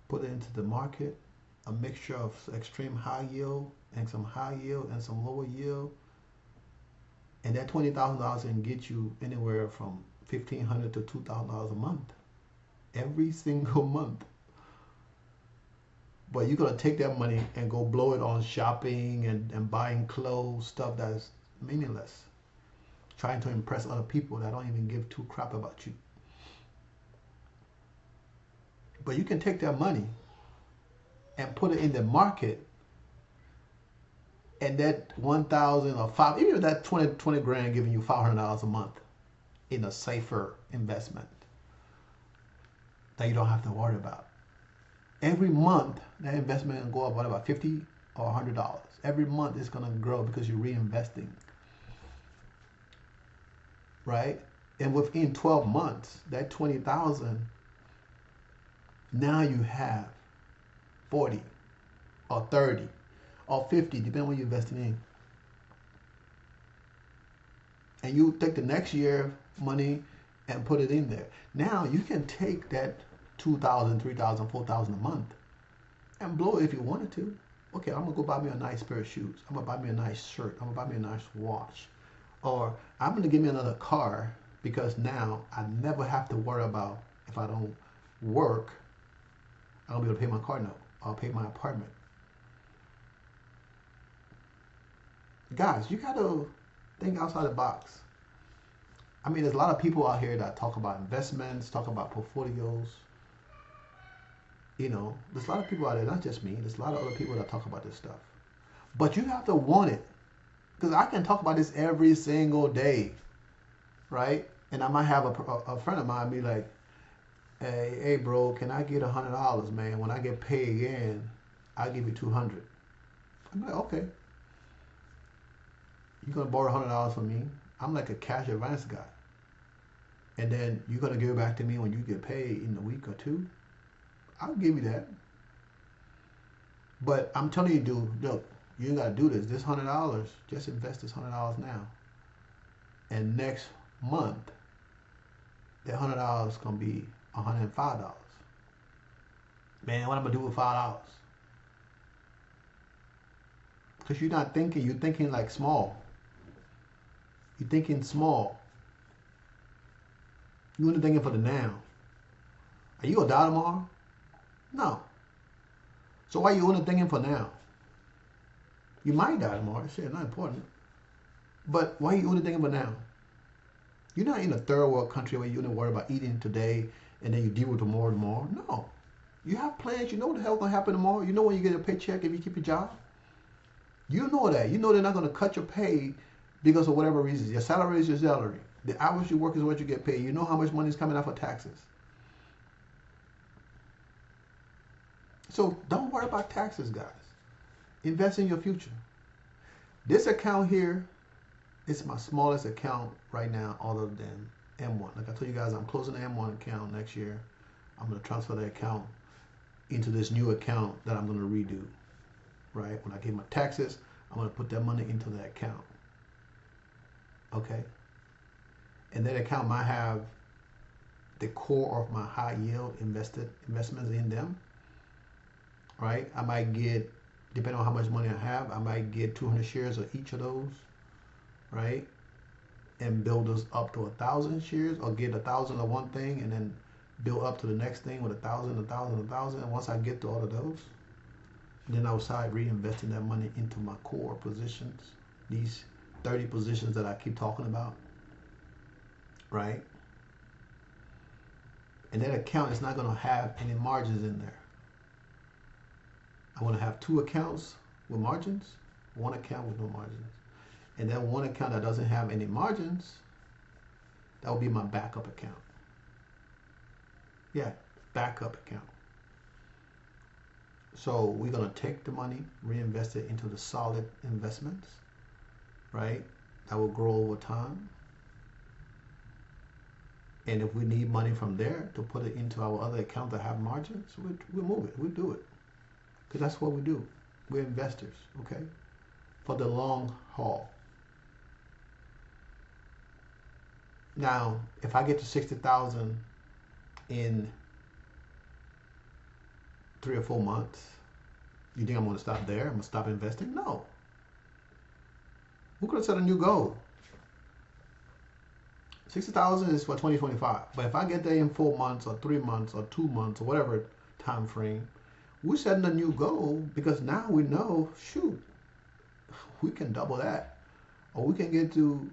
put it into the market, a mixture of extreme high yield and some high yield and some lower yield. And that $20,000 can get you anywhere from $1,500 to $2,000 a month. Every single month. But you're going to take that money and go blow it on shopping and buying clothes, stuff that's meaningless. Trying to impress other people that don't even give two crap about you. But you can take that money and put it in the market, and that 1,000 or 5, even if that 20 grand giving you $500 a month in a safer investment that you don't have to worry about. Every month, that investment will go up, what, about $50 or $100. Every month it's going to grow because you're reinvesting. Right? And within 12 months, that 20,000, now you have 40 or 30 or 50, depending on what you're investing in. And you take the next year money and put it in there. Now you can take that $2,000, $3,000, $4,000 a month and blow it if you wanted to. Okay, I'm gonna go buy me a nice pair of shoes. I'm gonna buy me a nice shirt. I'm gonna buy me a nice watch. Or I'm gonna give me another car because now I never have to worry about, if I don't work, I don't be able to pay my car note. I'll pay my apartment. Guys, you gotta think outside the box. I mean, there's a lot of people out here that talk about investments, talk about portfolios. You know, there's a lot of people out there, not just me. There's a lot of other people that talk about this stuff. But you have to want it. Because I can talk about this every single day, right? And I might have a friend of mine be like, hey, bro, can I get $100, man? When I get paid again, I'll give you $200. I'm like, okay. You're going to borrow $100 from me? I'm like a cash advance guy. and then you're gonna give it back to me when you get paid in a week or two, I'll give you that. But I'm telling you, dude, look, you ain't gotta do this. This $100, just invest this $100 now, and next month, that $100 gonna be $105. Man, what I'm gonna do with $5? Because you're not thinking. You're thinking like small. You're thinking small. You're only thinking for the now. Are you gonna die tomorrow? No. So why are you only thinking for now? You might die tomorrow. Shit, not important. But why are you only thinking for now? You're not in a third world country where you only worry about eating today and then you deal with tomorrow. No. You have plans. You know what the hell's gonna happen tomorrow. You know when you get a paycheck if you keep your job. You know that. You know they're not gonna cut your pay because of whatever reasons. Your salary is your salary. The hours you work is what you get paid. You know how much money is coming out for taxes. So don't worry about taxes, guys. Invest in your future. This account here is my smallest account right now other than M1. Like I told you guys, I'm closing the M1 account next year. I'm going to transfer the account into this new account that I'm going to redo. Right? When I get my taxes, I'm going to put that money into that account. Okay? And that account might have the core of my high yield investments in them. Right? I might get, depending on how much money I have, I might get 200 shares of each of those. Right? And build those up to 1,000 shares, or get 1,000 of one thing and then build up to the next thing with 1,000, 1,000, 1,000. And once I get to all of those, then I'll start reinvesting that money into my core positions, these 30 positions that I keep talking about, right? And that account is not going to have any margins in there. I want to have 2 accounts with margins, 1 account with no margins. And that 1 account that doesn't have any margins, that will be my backup account. Yeah, backup account. So we're going to take the money, reinvest it into the solid investments, right? That will grow over time. And if we need money from there to put it into our other account that have margins, we'll move it. We'll do it. Because that's what we do. We're investors, okay? For the long haul. Now, if I get to 60,000 in 3 or 4 months, you think I'm going to stop there? I'm going to stop investing? No. We could have set a new goal. 60,000 is for 2025. But if I get there in 4 months or 3 months or 2 months or whatever time frame, we're setting a new goal because now we know, shoot, we can double that. Or we can get to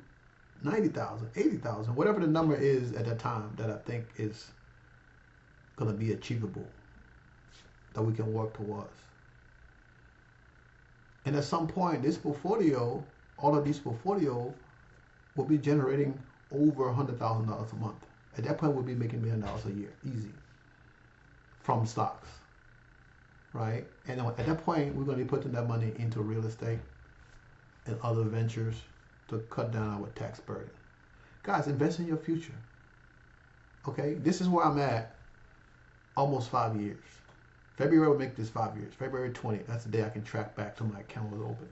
90,000, 80,000, whatever the number is at that time that I think is going to be achievable, that we can work towards. And at some point, this portfolio, all of these portfolio will be generating over $100,000 a month. At that point, we'll be making $1 million a year, easy, from stocks, right? And at that point, we're going to be putting that money into real estate and other ventures to cut down our tax burden. Guys, invest in your future. Okay? This is where I'm at almost 5 years. February will make this 5 years. February 20th, that's the day I can track back to my account was open.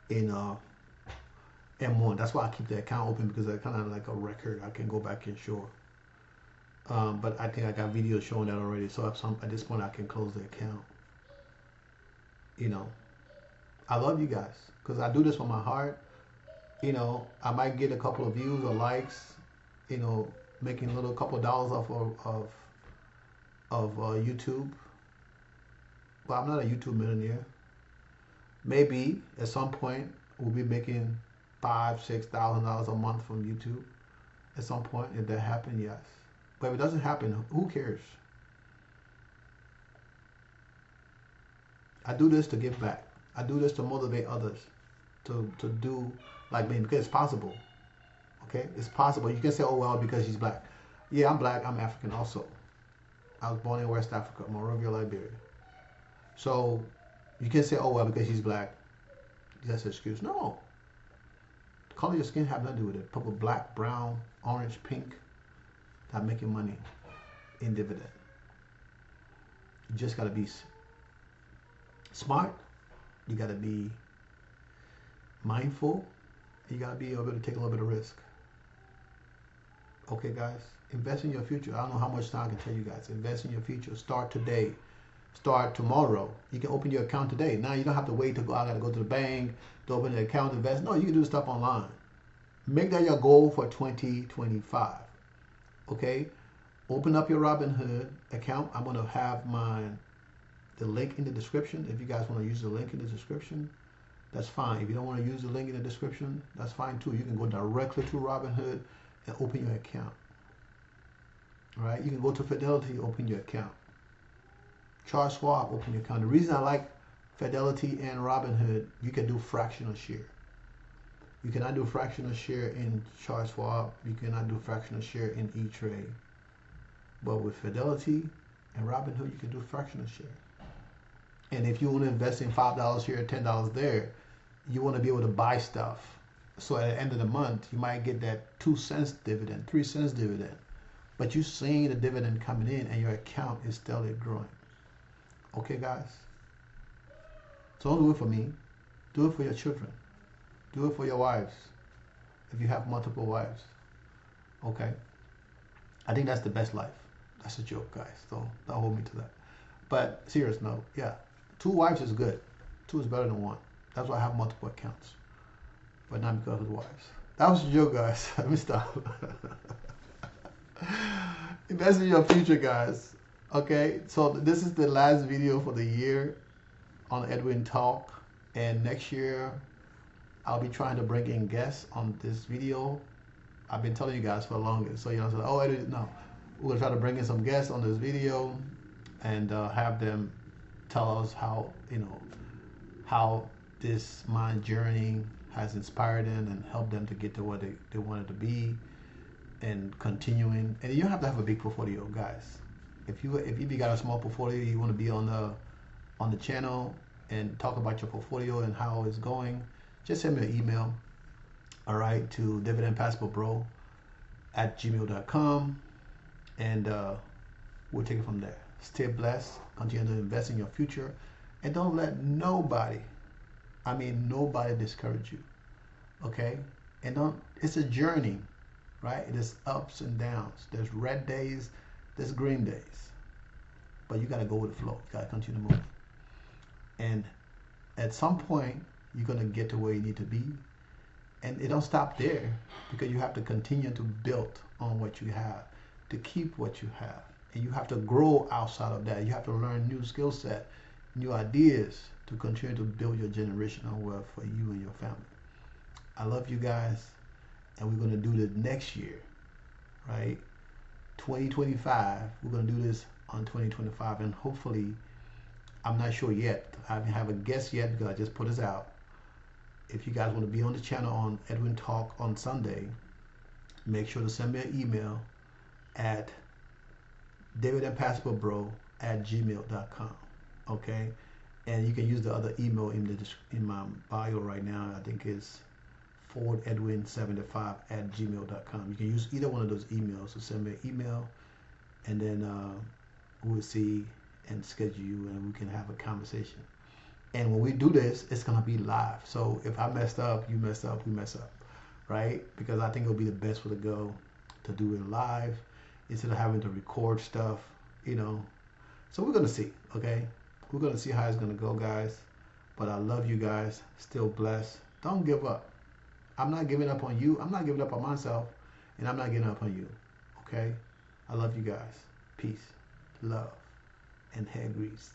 In M1. That's why I keep the account open, because I kind of like a record. I can go back and show. But I think I got videos showing that already. So at this point, I can close the account. You know, I love you guys because I do this from my heart. You know, I might get a couple of views or likes. You know, making a little couple of dollars off of YouTube. Well, I'm not a YouTube millionaire. Maybe at some point we'll be making $5,000-$6,000 a month from YouTube. At some point, if that happens, yes. But if it doesn't happen, who cares? I do this to give back. I do this to motivate others to do like me, because it's possible. Okay, it's possible. You can say, oh well, because he's black. Yeah, I'm black. I'm African also. I was born in West Africa, Monrovia, Liberia. So you can say, oh well, because he's black, that's an excuse. No. Color of your skin have nothing to do with it. Purple, black, brown, orange, pink, that making money in dividend. You just gotta be smart. You gotta be mindful. You gotta be able to take a little bit of risk. Okay, guys, invest in your future. I don't know how much time I can tell you guys. Invest in your future. Start today. Start tomorrow. You can open your account today. Now you don't have to wait to go. I gotta go to the bank to open the account, invest. No, you can do stuff online. Make that your goal for 2025. Okay, open up your Robinhood account. I'm gonna have the link in the description. If you guys want to use the link in the description, that's fine. If you don't want to use the link in the description, that's fine too. You can go directly to Robinhood and open your account. All right, you can go to Fidelity, open your account. Charles Schwab, open your account. The reason I like Fidelity and Robinhood, you can do fractional share. You cannot do fractional share in Charles Schwab. You cannot do fractional share in E-Trade. But with Fidelity and Robinhood, you can do fractional share. And if you want to invest in $5 here, $10 there, you want to be able to buy stuff. So at the end of the month, you might get that 2 cents dividend, 3 cents dividend. But you're seeing the dividend coming in and your account is steadily growing. Okay, guys? So don't do it for me. Do it for your children. Do it for your wives. If you have multiple wives. Okay? I think that's the best life. That's a joke, guys. So don't hold me to that. But serious note, yeah. 2 wives is good. 2 is better than 1. That's why I have multiple accounts. But not because of the wives. That was a joke, guys. Let me stop. Invest in your future, guys. Okay, so this is the last video for the year on Edwin Talk. And next year, I'll be trying to bring in guests on this video. I've been telling you guys for the longest. So you know, oh, Edwin, no. We're going to try to bring in some guests on this video and have them tell us how, you know, how this mind journey has inspired them and helped them to get to what they wanted to be and continuing. And you don't have to have a big portfolio, guys. If you got a small portfolio, you want to be on the channel and talk about your portfolio and how it's going, just send me an email, all right, to dividendpassport@gmail.com, and we'll take it from there. Stay blessed, continue to invest in your future, and don't let nobody, I mean nobody, discourage you, okay? And it's a journey, right? It is ups and downs. There's red days, there's green days, but you got to go with the flow. You got to continue to move. And at some point, you're going to get to where you need to be. And it don't stop there, because you have to continue to build on what you have, to keep what you have. And you have to grow outside of that. You have to learn new skill set, new ideas to continue to build your generational wealth for you and your family. I love you guys. And we're going to do this next year, right? 2025. We're going to do this on 2025. And hopefully, I'm not sure yet. I haven't have a guest yet because I just put this out. If you guys want to be on the channel on Edwin Talk on Sunday, make sure to send me an email at dividendpassportbro@gmail.com. Okay? And you can use the other email in my bio right now. I think it's fordedwin75@gmail.com. You can use either one of those emails. So send me an email, and then we'll see and schedule you, and we can have a conversation. And when we do this, it's gonna be live. So if I messed up, you messed up, we mess up, right? Because I think it'll be the best way to go to do it live instead of having to record stuff, you know. So we're gonna see, okay? We're gonna see how it's gonna go, guys. But I love you guys. Still blessed. Don't give up. I'm not giving up on you. I'm not giving up on myself, and I'm not giving up on you, okay? I love you guys. Peace, love, and hair grease.